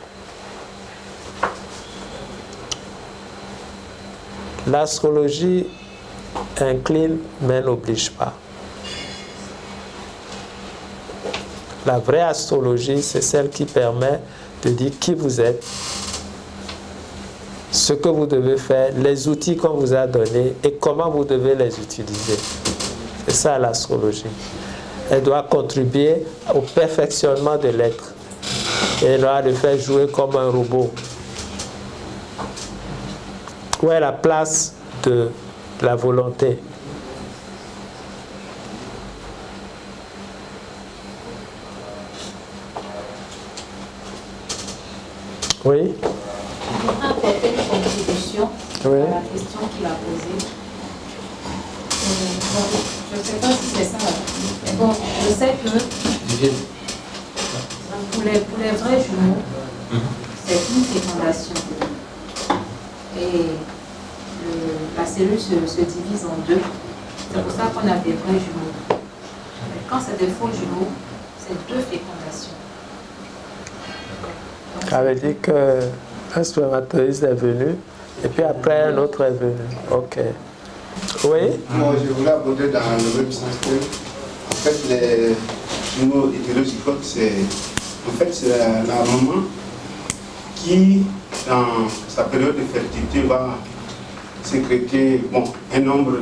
A: L'astrologie incline mais n'oblige pas. La vraie astrologie, c'est celle qui permet de dire qui vous êtes, ce que vous devez faire, les outils qu'on vous a donnés et comment vous devez les utiliser. C'est ça l'astrologie. Elle doit contribuer au perfectionnement de l'être. Et elle doit le faire jouer comme un robot. Où est la place de la volonté? Oui.
F: Je voudrais apporter une contribution à la question qu'il a posée. Je ne sais pas si c'est ça. Mais bon, je sais que pour les vrais jumeaux, c'est une fécondation. Et la cellule se divise en deux. C'est pour ça qu'on a des vrais jumeaux. Mais quand c'est des faux jumeaux, c'est deux fécondations.
A: Ça veut dire qu'un spermatozoïde est venu et puis après un autre est venu. Ok. Oui?
D: Moi, je voulais aborder dans le même sens que, en fait, les jumeaux hétérozygotes, c'est la maman qui, dans sa période de fertilité, va sécréter un nombre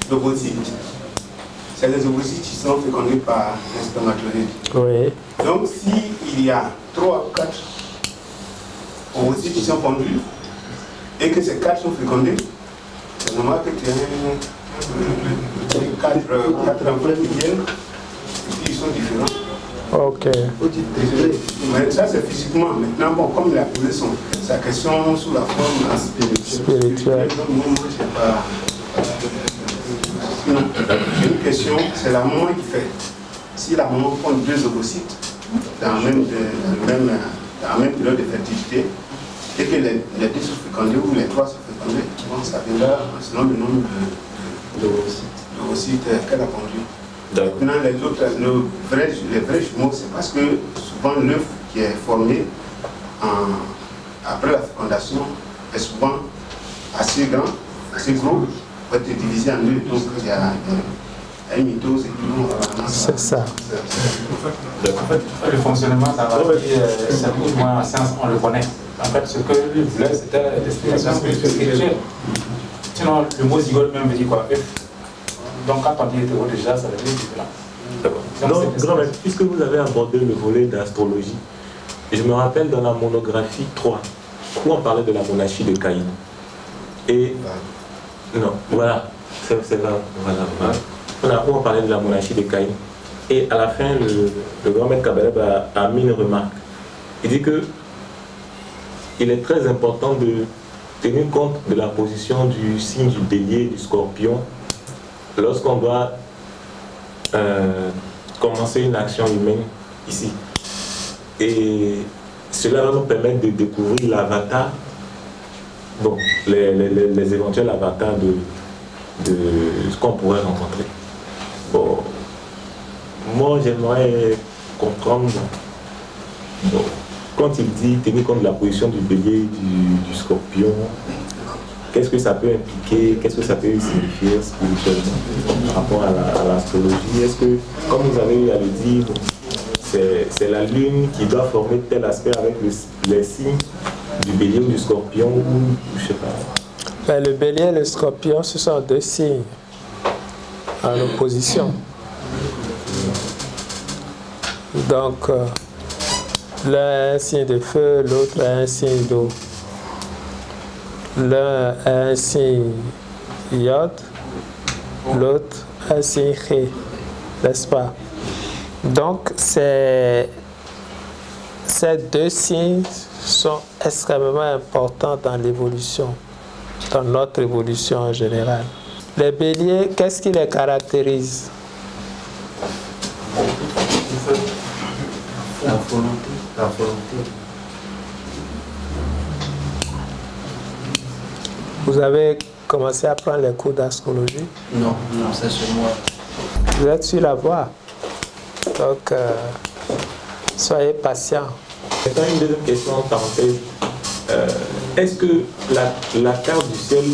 D: d'ovocytes. C'est les ovocytes qui sont fécondés par un spermatozoïde. Oui. Donc, s'il y a 3 ou 4 ovocytes qui sont pondus et que ces 4 sont fécondés, c'est normal que tu aies 4 enfants qui viennent et puis ils sont différents. Ok. Mais ça, c'est physiquement. Maintenant, bon, comme il a posé sa question sous la forme spirituelle, moi, je sais pas. J'ai une question, c'est la maman qui fait. Si la maman prend 2 ovocytes dans la même période de fertilité et que les 2 sont fécondés ou les 3 sont fécondés, bon, ça viendra selon le nombre d'ovocytes qu'elle a pondu. Maintenant, les vrais jumeaux, c'est parce que souvent l'œuf qui est formé après la fécondation est souvent assez grand, assez gros, peut être divisé en deux. Donc il y a un mytho, c'est tout.
A: C'est ça.
C: Le fonctionnement, ça va dire, c'est plus ou moins en science, on le connaît. En fait, ce que lui voulait, c'était l'explication spirituelle. Sinon, le mot zygote même veut dire quoi? Donc, quand on dit hétéro, déjà, ça veut dire différent.
G: Donc, grand-mère, puisque vous avez abordé le volet d'astrologie, je me rappelle dans la monographie 3, où on parlait de la monarchie de Caïn. Et. Non, voilà, c'est là. Voilà. Où on parlait de la monarchie de Caïn. Et à la fin, le grand maître Kabaleb a mis une remarque. Il dit que il est très important de tenir compte de la position du signe du bélier, du scorpion, lorsqu'on doit commencer une action humaine ici. Et cela va nous permettre de découvrir l'avatar, bon, les éventuels avatars de ce qu'on pourrait rencontrer. Bon, moi j'aimerais comprendre, bon, quand il dit tenir compte de la position du bélier, du scorpion, qu'est-ce que ça peut impliquer, qu'est-ce que ça peut signifier spirituellement par rapport à l'astrologie? Est-ce que, comme vous avez eu à le dire, c'est la lune qui doit former tel aspect avec les signes du bélier ou du scorpion, ou je ne sais pas?
A: Ben, le bélier et le scorpion, ce sont deux signes en opposition. Donc, l'un a un signe de feu, l'autre a un signe d'eau. L'un a un signe Yod, l'autre a un signe Ré, n'est-ce pas? Donc, ces deux signes sont extrêmement importants dans l'évolution, dans notre évolution en général. Les béliers, qu'est-ce qui les caractérise?
B: La volonté. La volonté.
A: Vous avez commencé à prendre les cours d'astrologie?
B: Non, non, c'est sur moi.
A: Vous êtes sur la voie. Donc, soyez patient.
G: Maintenant, une deuxième question en parenthèse. Est-ce que la carte du ciel,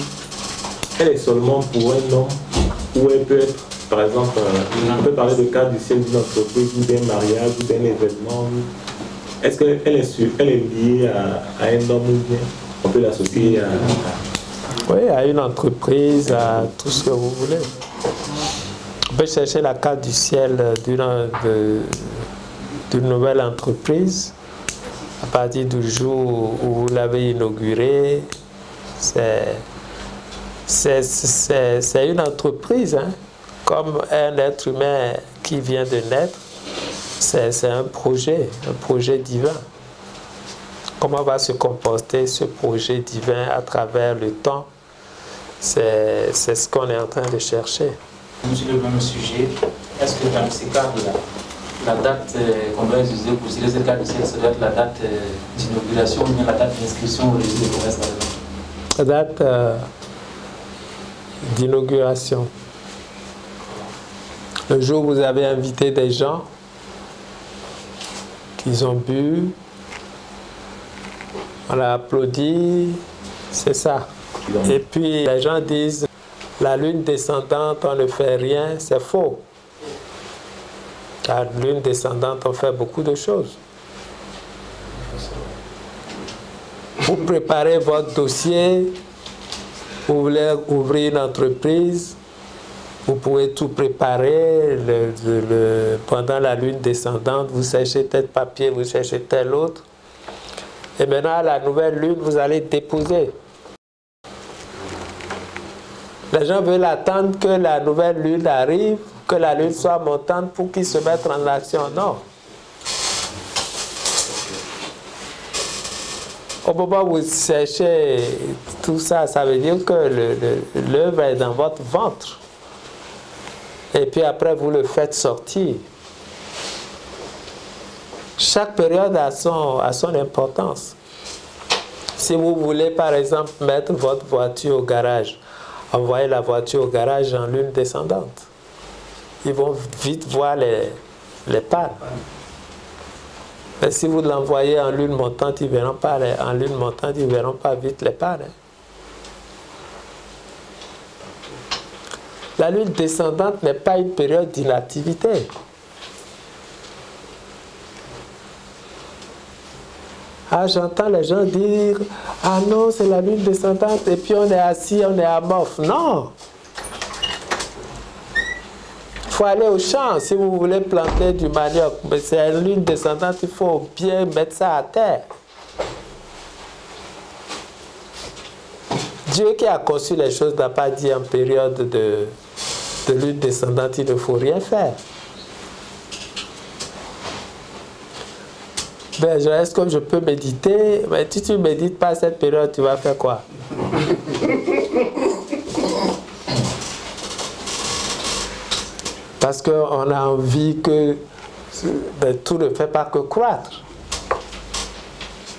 G: elle est seulement pour un homme, ou elle peut être, par exemple, on peut parler de carte du ciel d'une entreprise, ou d'un mariage, ou d'un événement? Est-ce qu'elle est liée à un homme, ou bien on peut l'associer à...
A: Oui, à une entreprise, à tout ce que vous voulez. On peut chercher la carte du ciel d'une nouvelle entreprise à partir du jour où vous l'avez inaugurée. C'est une entreprise, hein, comme un être humain qui vient de naître. C'est un projet divin. Comment va se comporter ce projet divin à travers le temps? C'est ce qu'on est en train de chercher.
C: Sur le même sujet, est-ce que dans ces cas-là, la date qu'on doit utiliser pour utiliser cette carte du ciel, ça doit être la date d'inauguration ou bien la date d'inscription au registre de commerce?
A: La date d'inauguration. Le jour où vous avez invité des gens, qu'ils ont bu, on a applaudi, c'est ça. Et puis les gens disent, la lune descendante, on ne fait rien, c'est faux. La lune descendante, on fait beaucoup de choses. Vous préparez votre dossier, vous voulez ouvrir une entreprise, vous pouvez tout préparer pendant la lune descendante, vous cherchez tel papier, vous cherchez tel autre. Et maintenant, à la nouvelle lune, vous allez déposer. Les gens veulent attendre que la nouvelle lune arrive, que la lune soit montante pour qu'ils se mettent en action. Non. Au moment où vous cherchez tout ça, ça veut dire que l'œuvre est dans votre ventre. Et puis après, vous le faites sortir. Chaque période a son importance. Si vous voulez, par exemple, mettre votre voiture au garage, envoyez la voiture au garage en lune descendante. Ils vont vite voir les pannes. Mais si vous l'envoyez en lune montante, ils ne verront pas vite les pannes. La lune descendante n'est pas une période d'inactivité. Ah, j'entends les gens dire, ah non, c'est la lune descendante, et puis on est assis, on est amorphe. Non! Il faut aller au champ si vous voulez planter du manioc. Mais c'est une lune descendante, il faut bien mettre ça à terre. Dieu qui a conçu les choses n'a pas dit en période de lune descendante, il ne faut rien faire. Ben, je reste comme je peux méditer, mais si tu ne médites pas à cette période, tu vas faire quoi? Parce qu'on a envie que ben, tout ne fait pas que croître.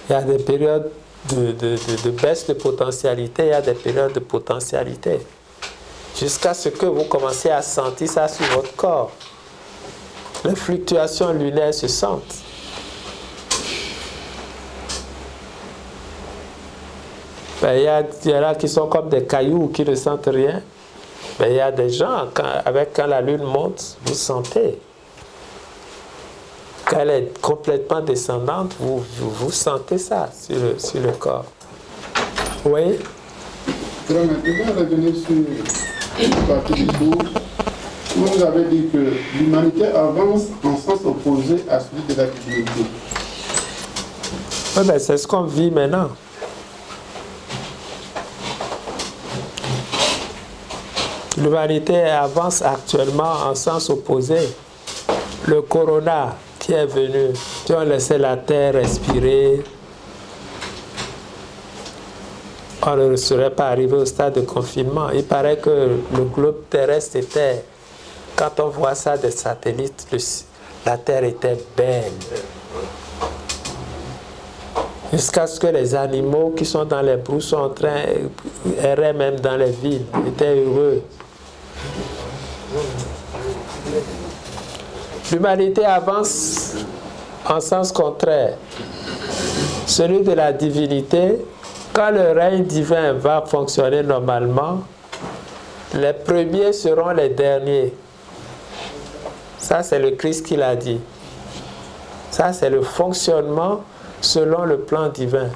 A: Il y a des périodes de baisse de potentialité, il y a des périodes de potentialité. Jusqu'à ce que vous commencez à sentir ça sur votre corps. Les fluctuations lunaires se sentent. Ben, il y en a qui sont comme des cailloux qui ne sentent rien. Mais il y a des gens, quand la lune monte, vous sentez. Quand elle est complètement descendante, vous sentez ça sur le corps. Oui?
E: Je vais revenir sur une partie du cours. Vous avez dit que l'humanité avance en sens opposé à celui de la divinité.
A: Oui, mais c'est ce qu'on vit maintenant. L'humanité avance actuellement en sens opposé. Le corona qui est venu, qui a laissé la Terre respirer, on ne serait pas arrivé au stade de confinement. Il paraît que le globe terrestre était, quand on voit ça des satellites, la Terre était belle. Jusqu'à ce que les animaux qui sont dans les brousses sont en train, erraient même dans les villes, étaient heureux. L'humanité avance en sens contraire. Celui de la divinité, quand le règne divin va fonctionner normalement, les premiers seront les derniers. Ça, c'est le Christ qui l'a dit. Ça, c'est le fonctionnement selon le plan divin.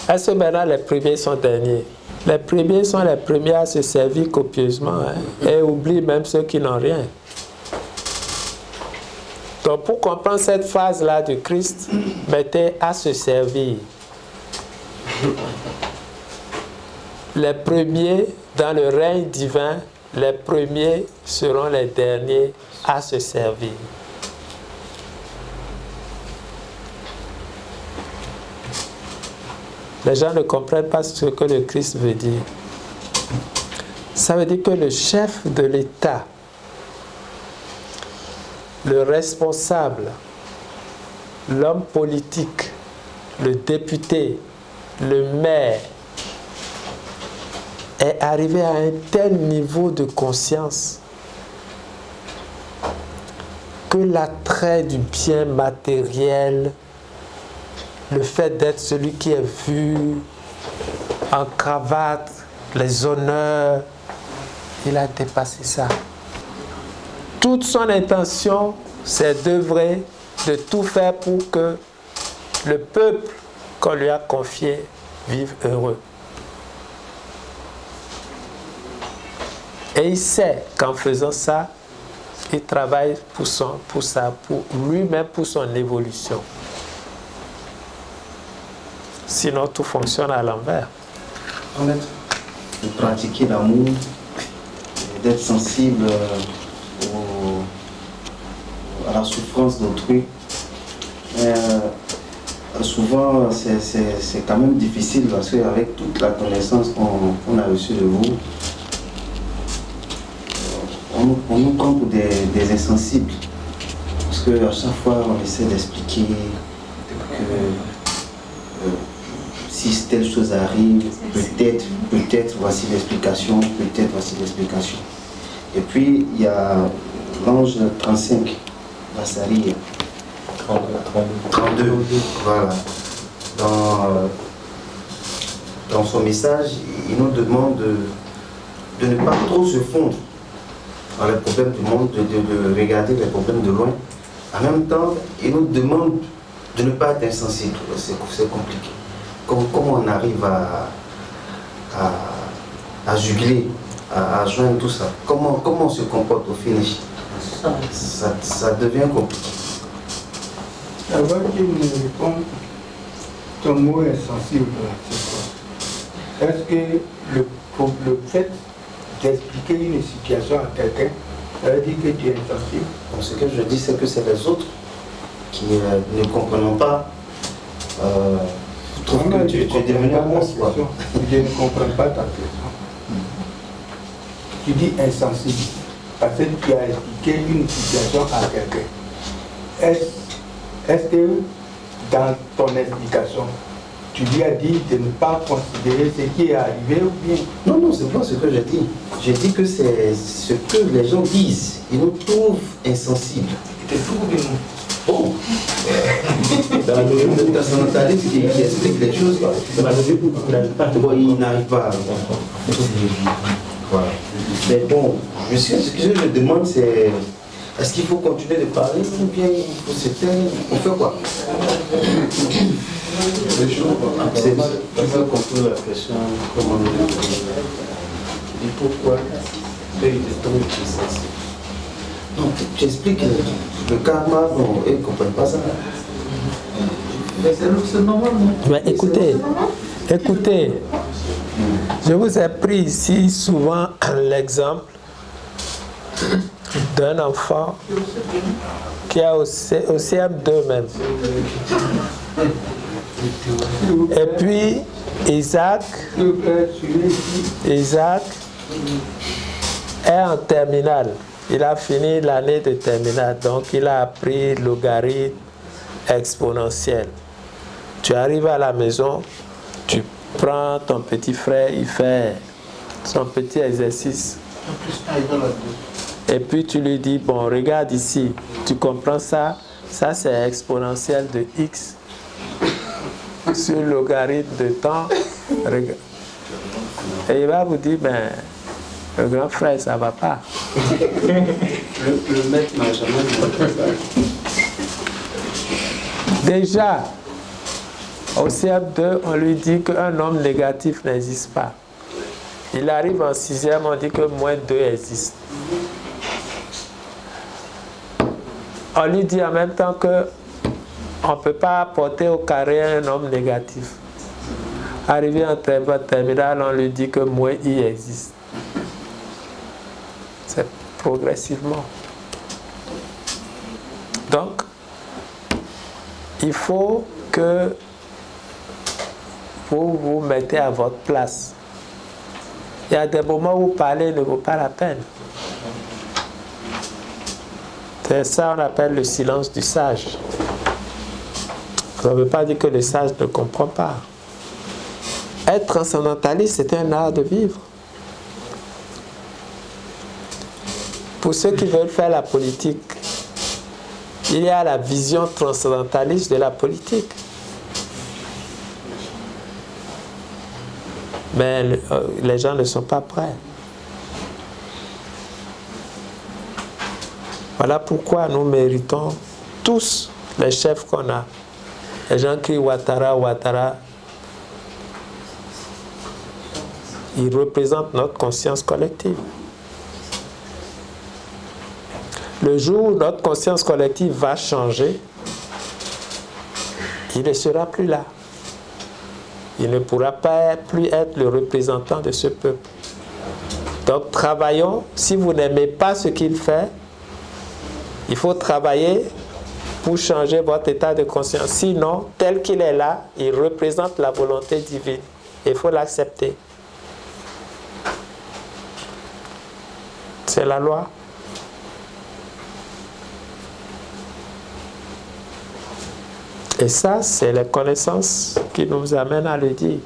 A: Est-ce que maintenant les premiers sont derniers? Les premiers sont les premiers à se servir copieusement, hein, et oublient même ceux qui n'ont rien. Donc pour comprendre cette phase-là du Christ, mettez à se servir. Les premiers dans le règne divin, les premiers seront les derniers à se servir. Les gens ne comprennent pas ce que le Christ veut dire. Ça veut dire que le chef de l'État, le responsable, l'homme politique, le député, le maire, est arrivé à un tel niveau de conscience que l'attrait du bien matériel, le fait d'être celui qui est vu en cravate, les honneurs, il a dépassé ça. Toute son intention, c'est d'œuvrer, de tout faire pour que le peuple qu'on lui a confié vive heureux. Et il sait qu'en faisant ça, il travaille pour lui-même, pour son évolution. Sinon, tout fonctionne à l'envers.
B: De pratiquer l'amour, d'être sensible à la souffrance d'autrui. Souvent, c'est quand même difficile parce qu'avec toute la connaissance qu'on a reçue de vous, on nous prend pour des insensibles. Parce qu'à chaque fois, on essaie d'expliquer que si telle chose arrive, peut-être voici l'explication, peut-être voici l'explication. Et puis, il y a l'ange 35, Vassari 32, voilà. Dans son message, il nous demande de ne pas trop se fondre dans les problèmes du monde, de regarder les problèmes de loin. En même temps, il nous demande de ne pas être insensible. C'est compliqué. Comment on arrive à juguler, à joindre tout ça? Comment on se comporte au finish? Ça devient compliqué.
E: Avant qu'il me réponde, ton mot est sensible, c'est quoi? Est-ce que le fait d'expliquer une situation à quelqu'un, ça veut dire que tu es insensible?
B: Donc, ce que je dis, c'est que c'est les autres qui ne comprennent pas. Je trouve que tu es devenu un monstre.
E: Je ne comprends pas ta question. Tu dis insensible, parce que tu as expliqué une situation à quelqu'un. Est-ce que dans ton explication, tu lui as dit de ne pas considérer ce qui est arrivé ou bien?
B: Non, non, c'est pas ce que j'ai dit. J'ai dit que c'est ce que les gens disent. Ils nous trouvent insensibles.
E: Ils te trouvent bien.
B: Bon. Dans le transcendentaliste qui explique les choses, bon, il n'arrive pas à voilà. Mais bon, ce que je me demande, c'est est-ce qu'il faut continuer de parler ou bien il faut se taire? On fait quoi?
D: C'est pas compris la question, comment et pourquoi il est tombé insensible.
B: Donc, tu expliques le karma, non, ils ne comprennent pas ça.
D: Mais c'est normal, non?
A: Mais écoutez, je vous ai pris ici souvent l'exemple d'un enfant qui est au CM2 même. Et puis, Isaac est en terminale. Il a fini l'année de terminale, donc il a appris le logarithme exponentiel. Tu arrives à la maison, tu prends ton petit frère, il fait son petit exercice. Et puis tu lui dis, bon, regarde ici, tu comprends ça? Ça c'est exponentiel de x sur le logarithme de temps. Et il va vous dire, ben, le grand frère, ça va pas.
D: Le maître n'a jamais montré ça.
A: Déjà, au CM2, on lui dit qu'un nombre négatif n'existe pas. Il arrive en 6e, on dit que moins 2 existe. On lui dit en même temps que on ne peut pas apporter au carré un nombre négatif. Arrivé en terminale, on lui dit que moins i existe. C'est progressivement. Donc, il faut que vous vous mettez à votre place. Il y a des moments où parler ne vaut pas la peine. C'est ça qu'on appelle le silence du sage. Ça ne veut pas dire que le sage ne comprend pas. Être transcendentaliste, c'est un art de vivre. Pour ceux qui veulent faire la politique, il y a la vision transcendentaliste de la politique. Mais les gens ne sont pas prêts. Voilà pourquoi nous méritons tous les chefs qu'on a. Les gens crient Ouattara, Ouattara. Ils représentent notre conscience collective. Le jour où notre conscience collective va changer, il ne sera plus là. Il ne pourra pas plus être le représentant de ce peuple. Donc travaillons. Si vous n'aimez pas ce qu'il fait, il faut travailler pour changer votre état de conscience. Sinon, tel qu'il est là, il représente la volonté divine. Il faut l'accepter. C'est la loi. Et ça, c'est les connaissances qui nous amènent à le dire.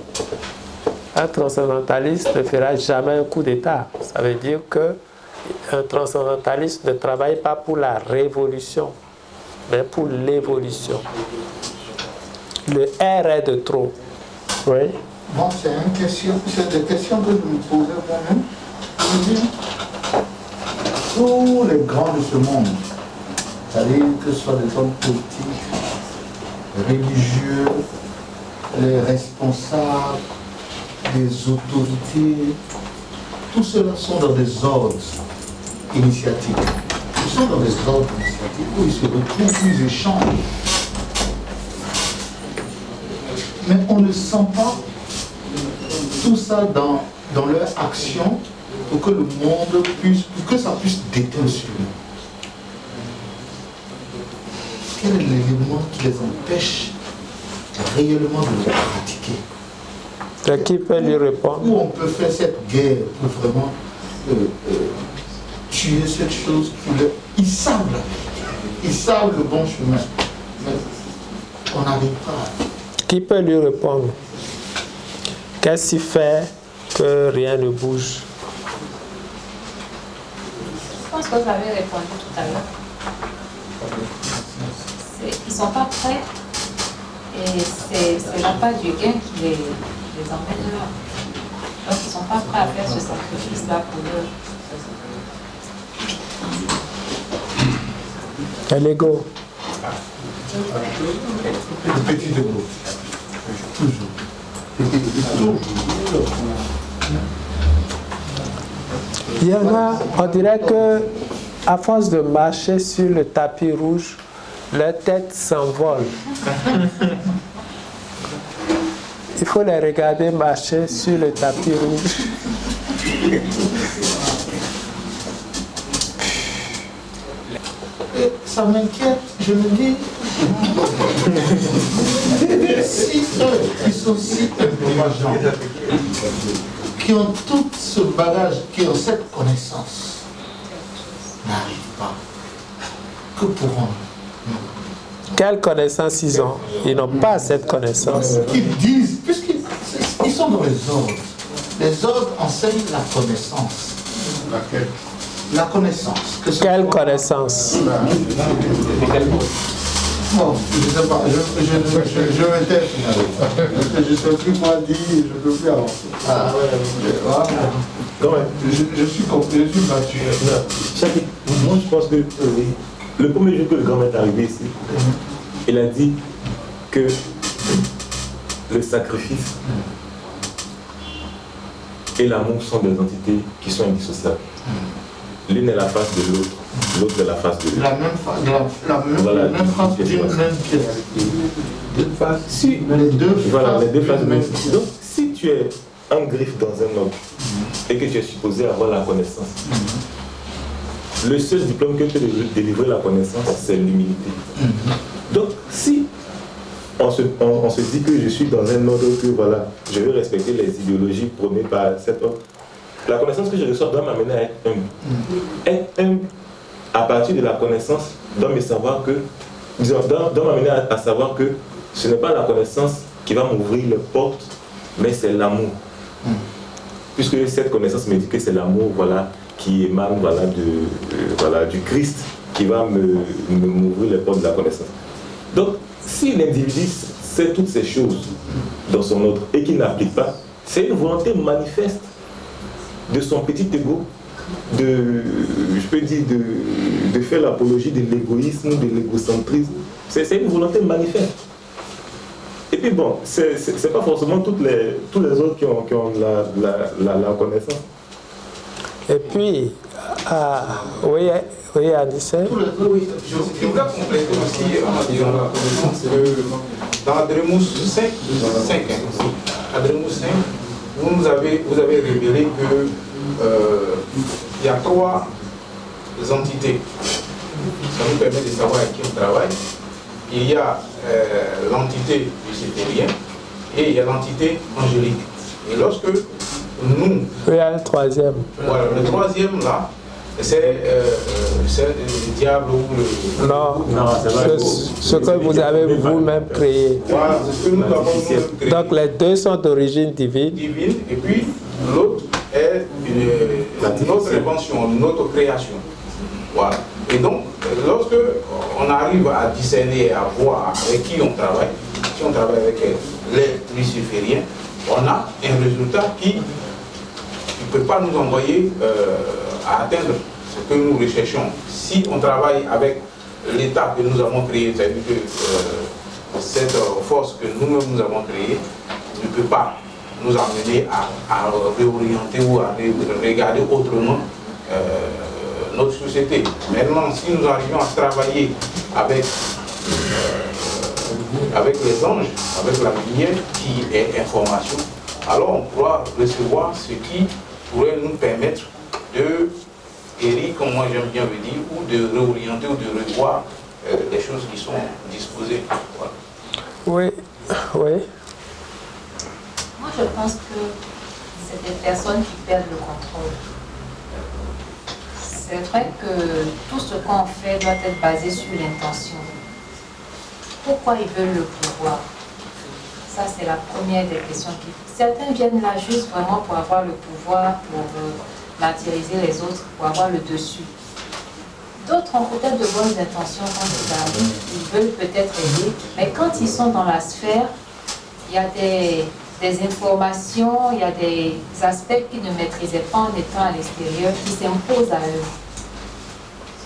A: Un transcendentaliste ne fera jamais un coup d'État. Ça veut dire qu'un transcendentaliste ne travaille pas pour la révolution, mais pour l'évolution. Le R est de trop. Oui.
H: Bon, c'est des questions que je me posais moi-même. Tous les grands de ce monde, c'est-à-dire que ce soit des hommes politiques, religieux, les responsables, les autorités, tous ceux-là sont dans des ordres initiatiques. Ils sont dans des ordres initiatiques où ils se retrouvent, où ils échangent. Mais on ne sent pas tout ça dans leur action pour que le monde puisse, pour que ça puisse déteindre sur eux. Quel est l'élément qui les empêche réellement de le pratiquer?
A: Qui peut lui répondre?
H: Où on peut faire cette guerre pour vraiment tuer cette chose ils savent la vérité, ils savent le bon chemin, mais on n'arrive pas.
A: Qui peut lui répondre? Qu'est-ce qui fait que rien ne bouge?
F: Je pense que vous avez répondu tout à l'heure. Ils ne sont pas prêts et c'est l'appât du gain qui les emmène là. Donc ils ne sont pas prêts à faire ce sacrifice-là pour eux.
A: L'ego.
H: Le petit ego. Toujours.
A: Il y en a, on dirait que à force de marcher sur le tapis rouge, leur tête s'envole. Il faut les regarder marcher sur le tapis rouge.
H: Ça m'inquiète, je me dis, si eux, qui sont si intelligents, qui ont tout ce bagage, qui ont cette connaissance, n'arrivent pas, que pourront-nous?
A: Quelle connaissance ils ont? Ils n'ont pas cette connaissance.
H: Ils disent, puisqu'ils sont dans les ordres enseignent la connaissance. Laquelle? La connaissance.
A: Quelle connaissance?
H: Bon, je ne sais pas, je vais t'être finalement. Je ne sais plus quoi dire, je ne peux plus avancer. Ah, je suis battu.
G: Moi, je pense que le premier jour que le grand-mère est arrivé ici, il a dit que le sacrifice et l'amour sont des entités qui sont indissociables. L'une est la face de l'autre, l'autre est la face de l'autre.
H: La même face d'une même pièce.
G: Si,
H: les deux
G: faces de même pièce. Donc, si tu es un griffe dans un ordre et que tu es supposé avoir la connaissance, le seul diplôme que peut délivrer la connaissance, c'est l'humilité. Donc, si on se dit que je suis dans un ordre que voilà, je veux respecter les idéologies prônées par cet ordre, la connaissance que je reçois doit m'amener à être humble. Être humble, à partir de la connaissance, doit m'amener à savoir que ce n'est pas la connaissance qui va m'ouvrir les portes, mais c'est l'amour. Puisque cette connaissance me dit que c'est l'amour, voilà, qui émane, voilà, du Christ, qui va m'ouvrir les portes de la connaissance. Donc, si l'individu sait toutes ces choses dans son ordre et qu'il n'applique pas, c'est une volonté manifeste de son petit ego, je peux dire, de faire l'apologie de l'égoïsme, de l'égocentrisme. C'est une volonté manifeste. Et puis bon, c'est pas forcément tous les autres qui ont la connaissance.
A: Et puis, oui, Anissa.
C: Oui, je voudrais compléter aussi en disant la connaissance que dans Adrémous 5, Adrémous 5, vous avez révélé que il y a 3 entités. Ça nous permet de savoir avec qui on travaille. Il y a l'entité luciférien et il y a l'entité angélique. Et lorsque nous...
A: Il y a le troisième.
C: Voilà, le troisième là, c'est le diable ou le...
A: Non, ce que vous avez vous-même créé.
C: Voilà, c'est ce que nous avons créé.
A: Donc les deux sont d'origine divine.
C: Et puis l'autre est une autre invention, une autre création. Voilà. Et donc, lorsque on arrive à discerner et à voir avec qui on travaille, si on travaille avec les lucifériens, on a un résultat qui peut pas nous envoyer à atteindre ce que nous recherchons. Si on travaille avec l'État que nous avons créé, c'est-à-dire que cette force que nous-mêmes nous avons créée ne peut pas nous amener à réorienter ou à regarder autrement notre société. Maintenant, si nous arrivons à travailler avec les anges, avec la lumière qui est information, alors on pourra recevoir ce qui pourrait nous permettre de guérir, comme moi j'aime bien le dire, ou de réorienter ou de revoir les choses qui sont disposées. Voilà.
A: Oui, oui.
F: Moi, je pense que c'est des personnes qui perdent le contrôle. C'est vrai que tout ce qu'on fait doit être basé sur l'intention. Pourquoi ils veulent le pouvoir? Ça, c'est la première des questions. Certains viennent là juste vraiment pour avoir le pouvoir, pour martyriser les autres, pour avoir le dessus. D'autres ont peut-être de bonnes intentions quand ils arrivent. Ils veulent peut-être aider, mais quand ils sont dans la sphère, il y a des informations, il y a des aspects qu'ils ne maîtrisaient pas en étant à l'extérieur, qui s'imposent à eux.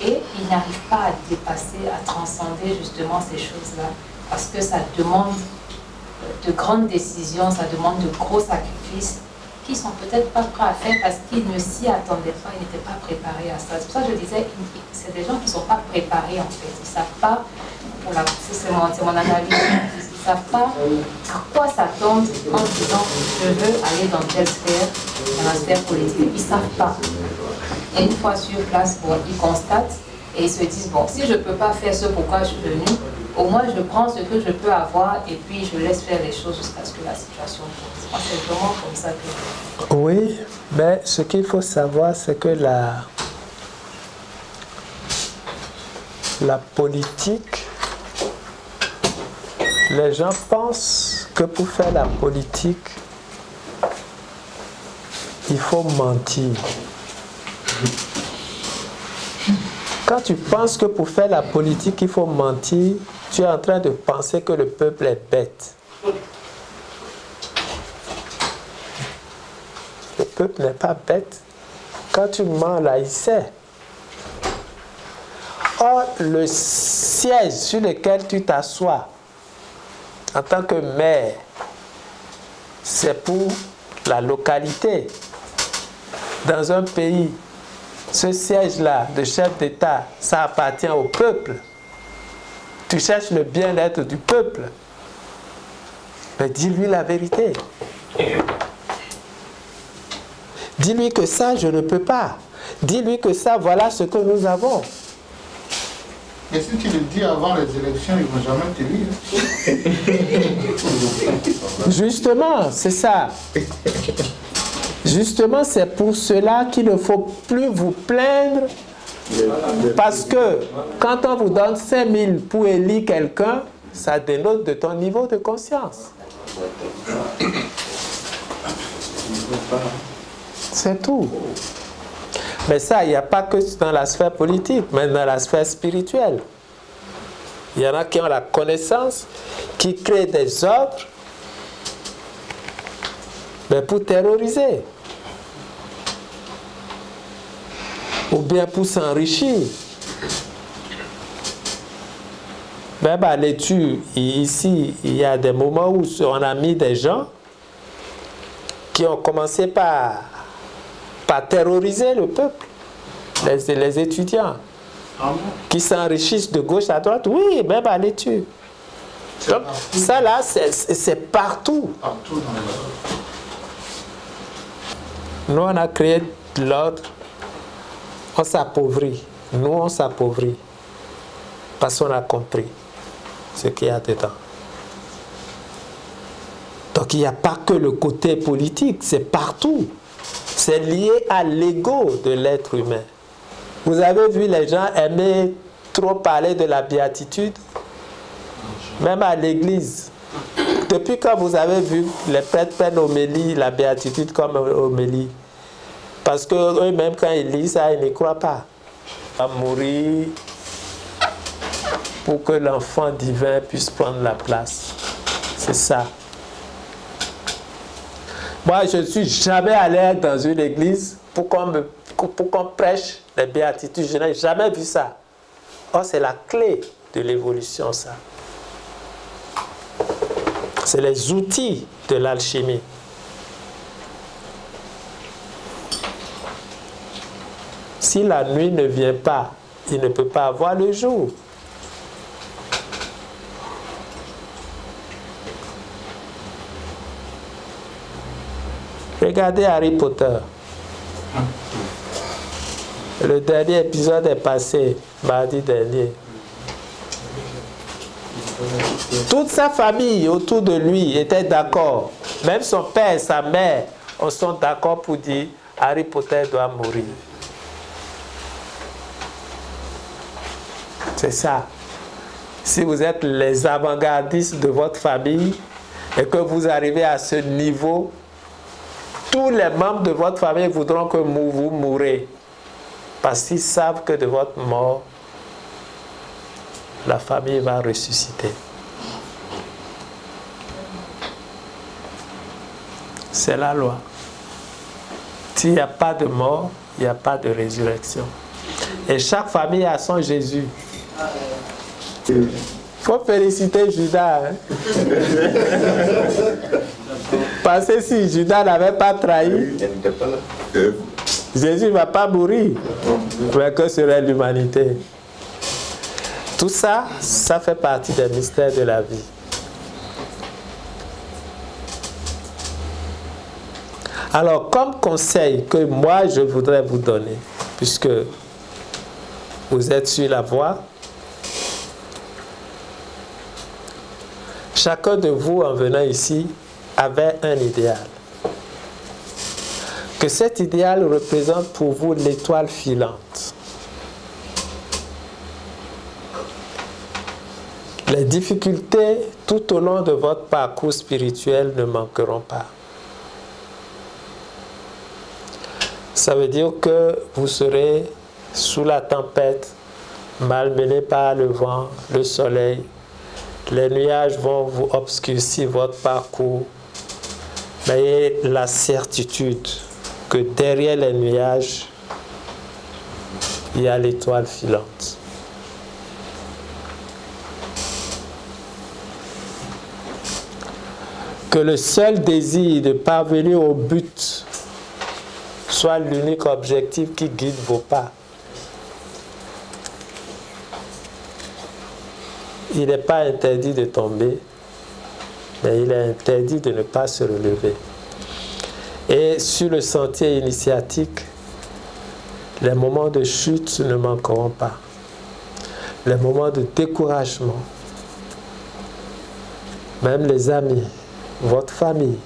F: Et ils n'arrivent pas à dépasser, à transcender justement ces choses-là, parce que ça demande de grandes décisions, ça demande de gros sacrifices, qui ne sont peut-être pas prêts à faire parce qu'ils ne s'y attendaient pas, ils n'étaient pas préparés à ça. C'est pour ça que je disais, c'est des gens qui ne sont pas préparés en fait. Ils ne savent pas, c'est mon analyse, ils ne savent pas à quoi s'attendre en disant je veux aller dans telle sphère, dans la sphère politique. Ils ne savent pas. Et une fois sur place, bon, ils constatent et ils se disent, bon, si je ne peux pas faire ce pourquoi je suis venu, au moins je prends ce que je peux avoir et puis je laisse faire les choses jusqu'à ce que la situation change. Moi, c'est vraiment comme ça que...
A: Oui, mais ce qu'il faut savoir, c'est que la politique, les gens pensent que pour faire la politique, il faut mentir. Quand tu penses que pour faire la politique, il faut mentir, tu es en train de penser que le peuple est bête. Le peuple n'est pas bête. Quand tu mens là, il sait. Or, le siège sur lequel tu t'assois en tant que maire, c'est pour la localité. Dans un pays, ce siège-là de chef d'État, ça appartient au peuple. Tu cherches le bien-être du peuple. Mais dis-lui la vérité. Dis-lui que ça, je ne peux pas. Dis-lui que ça, voilà ce que nous avons.
E: Mais si tu le dis avant les élections, ils ne vont jamais te lire. Justement,
A: c'est ça. Justement, c'est pour cela qu'il ne faut plus vous plaindre. Parce que quand on vous donne 5 000 pour élire quelqu'un, ça dénote de ton niveau de conscience. C'est tout. Mais ça, il n'y a pas que dans la sphère politique, mais dans la sphère spirituelle. Il y en a qui ont la connaissance, qui créent des ordres, mais pour terroriser. Ou bien pour s'enrichir. Même à l'étude, ici, il y a des moments où on a mis des gens qui ont commencé par terroriser le peuple, les étudiants, qui s'enrichissent de gauche à droite. Oui, même à l'étude. Donc, ça là, c'est partout. Nous, on a créé l'ordre. On s'appauvrit. Nous, on s'appauvrit. Parce qu'on a compris ce qu'il y a dedans. Donc, il n'y a pas que le côté politique, c'est partout. C'est lié à l'ego de l'être humain. Vous avez vu les gens aimer trop parler de la béatitude, même à l'église. Depuis quand vous avez vu les prêtres prennent homélie, la béatitude comme homélie? Parce qu'eux-mêmes, quand ils lisent ça, ils ne croient pas. On va mourir pour que l'enfant divin puisse prendre la place. C'est ça. Moi, je ne suis jamais allé dans une église pour qu'on prêche les béatitudes. Je n'ai jamais vu ça. Or, c'est la clé de l'évolution, ça. C'est les outils de l'alchimie. Si la nuit ne vient pas, il ne peut pas avoir le jour. Regardez Harry Potter. Le dernier épisode est passé mardi dernier. Toute sa famille autour de lui était d'accord. Même son père et sa mère sont d'accord pour dire Harry Potter doit mourir. C'est ça. Si vous êtes les avant-gardistes de votre famille et que vous arrivez à ce niveau, tous les membres de votre famille voudront que vous mourrez. Parce qu'ils savent que de votre mort, la famille va ressusciter. C'est la loi. S'il n'y a pas de mort, il n'y a pas de résurrection. Et chaque famille a son Jésus. Il faut féliciter Judas. Hein? Parce que si Judas n'avait pas trahi, Jésus ne va pas mourir. Mais que serait l'humanité? Tout ça, ça fait partie des mystères de la vie. Alors, comme conseil que moi je voudrais vous donner, puisque vous êtes sur la voie, chacun de vous en venant ici avait un idéal. Que cet idéal représente pour vous l'étoile filante. Les difficultés tout au long de votre parcours spirituel ne manqueront pas. Ça veut dire que vous serez sous la tempête, malmené par le vent, le soleil. Les nuages vont vous obscurcir votre parcours. Mais ayez la certitude que derrière les nuages, il y a l'étoile filante. Que le seul désir de parvenir au but soit l'unique objectif qui guide vos pas. Il n'est pas interdit de tomber, mais il est interdit de ne pas se relever. Et sur le sentier initiatique, les moments de chute ne manqueront pas. Les moments de découragement, même les amis, votre famille,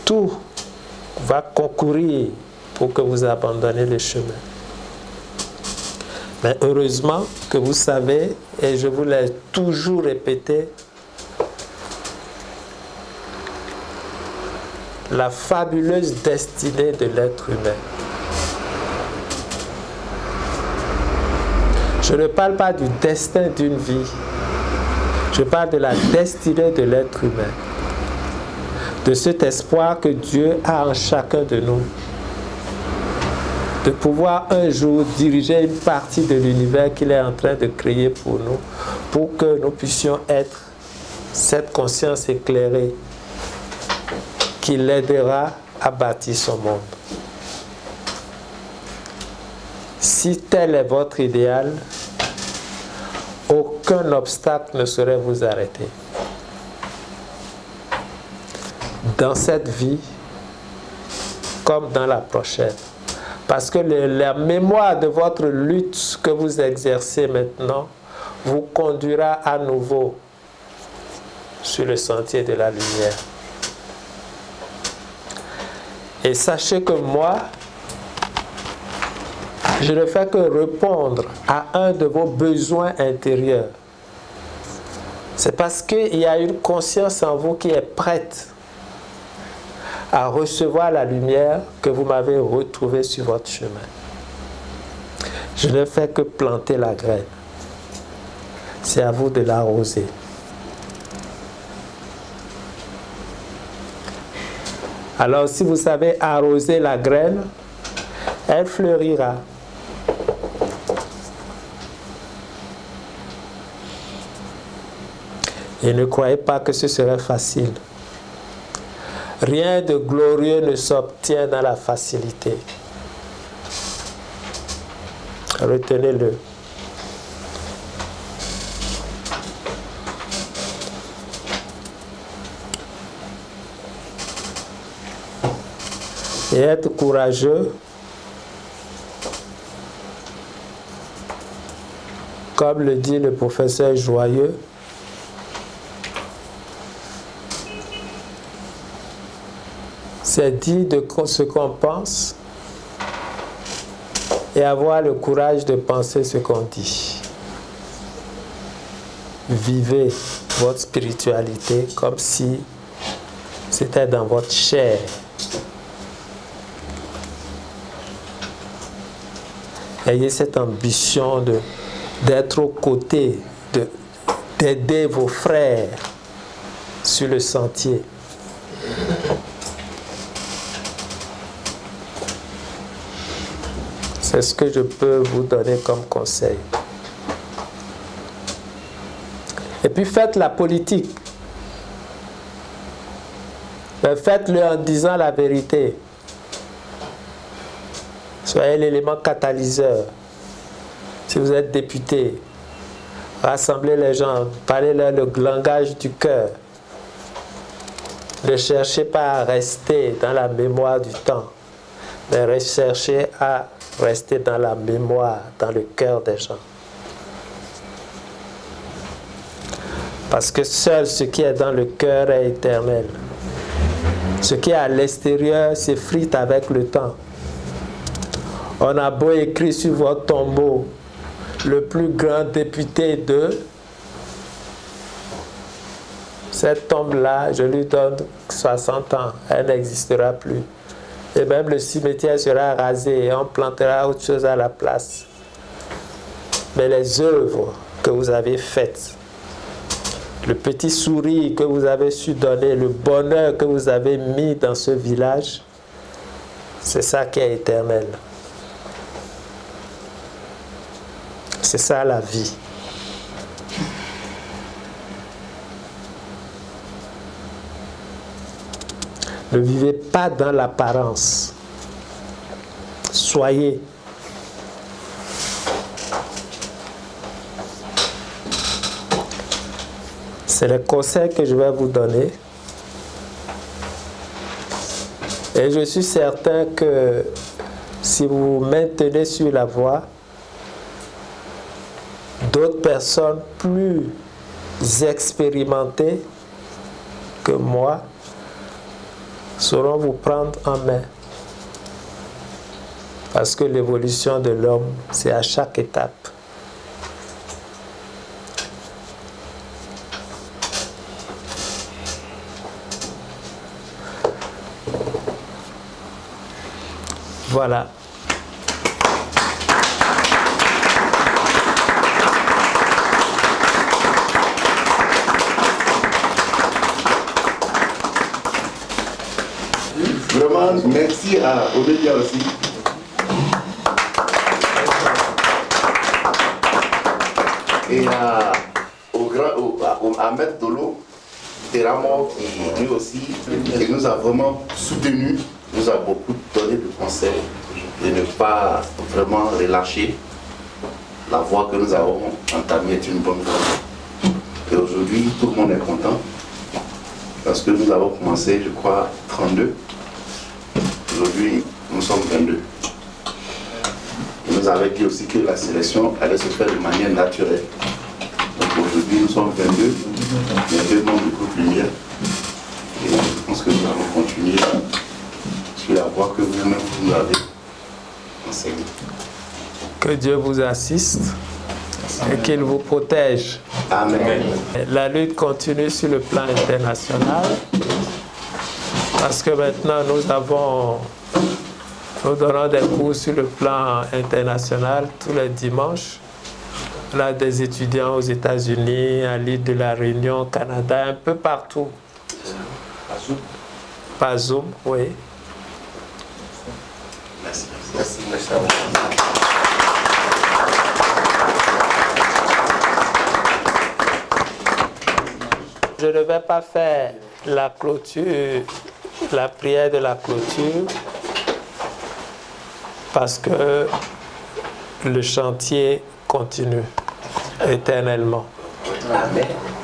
A: tout va concourir pour que vous abandonniez le chemin. Mais heureusement que vous savez, et je vous l'ai toujours répété, la fabuleuse destinée de l'être humain. Je ne parle pas du destin d'une vie. Je parle de la destinée de l'être humain. De cet espoir que Dieu a en chacun de nous. De pouvoir un jour diriger une partie de l'univers qu'il est en train de créer pour nous, pour que nous puissions être cette conscience éclairée qui l'aidera à bâtir son monde. Si tel est votre idéal, aucun obstacle ne saurait vous arrêter. Dans cette vie, comme dans la prochaine. Parce que la mémoire de votre lutte que vous exercez maintenant vous conduira à nouveau sur le sentier de la lumière. Et sachez que moi, je ne fais que répondre à un de vos besoins intérieurs. C'est parce qu'il y a une conscience en vous qui est prête à recevoir la lumière que vous m'avez retrouvée sur votre chemin. Je ne fais que planter la graine. C'est à vous de l'arroser. Alors si vous savez arroser la graine, elle fleurira. Et ne croyez pas que ce serait facile. Rien de glorieux ne s'obtient dans la facilité. Retenez-le. Et être courageux, comme le dit le professeur Joyeux, c'est dire de ce qu'on pense et avoir le courage de penser ce qu'on dit. Vivez votre spiritualité comme si c'était dans votre chair. Ayez cette ambition d'être aux côtés, d'aider vos frères sur le sentier. C'est ce que je peux vous donner comme conseil. Et puis faites la politique. Mais faites-le en disant la vérité. Soyez l'élément catalyseur. Si vous êtes député, rassemblez les gens, parlez-leur le langage du cœur. Ne cherchez pas à rester dans la mémoire du temps, mais recherchez à rester dans la mémoire, dans le cœur des gens. Parce que seul ce qui est dans le cœur est éternel. Ce qui est à l'extérieur s'effrite avec le temps. On a beau écrire sur votre tombeau, le plus grand député de cette tombe-là, je lui donne 60 ans, elle n'existera plus. Et même le cimetière sera rasé et on plantera autre chose à la place. Mais les œuvres que vous avez faites, le petit sourire que vous avez su donner, le bonheur que vous avez mis dans ce village, c'est ça qui est éternel. C'est ça la vie. Ne vivez pas dans l'apparence. Soyez. C'est le conseil que je vais vous donner. Et je suis certain que si vous vous maintenez sur la voie, d'autres personnes plus expérimentées que moi sauront vous prendre en main. Parce que l'évolution de l'homme, c'est à chaque étape. Voilà.
B: Vraiment, merci à Obédia aussi. Et à Ahmed Dolo, Teramo, qui lui aussi, qui nous a vraiment soutenus, nous a beaucoup donné de conseils de ne pas vraiment relâcher. La voie que nous avons entamée est une bonne voie. Et aujourd'hui, tout le monde est content parce que nous avons commencé, je crois, 32. Aujourd'hui, nous sommes 22. Il nous avait dit aussi que la sélection allait se faire de manière naturelle. Donc aujourd'hui, nous sommes 22. Il y a 2 membres du groupe Lumière. Et je pense que nous allons continuer sur la voie que vous-même vous avez enseignée.
A: Que Dieu vous assiste et qu'il vous protège.
B: Amen.
A: La lutte continue sur le plan international. Parce que maintenant, nous donnons des cours sur le plan international tous les dimanches. Là, des étudiants aux États-Unis, à l'île de la Réunion, au Canada, un peu partout. Par Zoom, oui.
B: Merci.
I: Merci.
A: Je ne vais pas faire la clôture, la prière de la clôture, parce que le chantier continue éternellement.
I: Amen.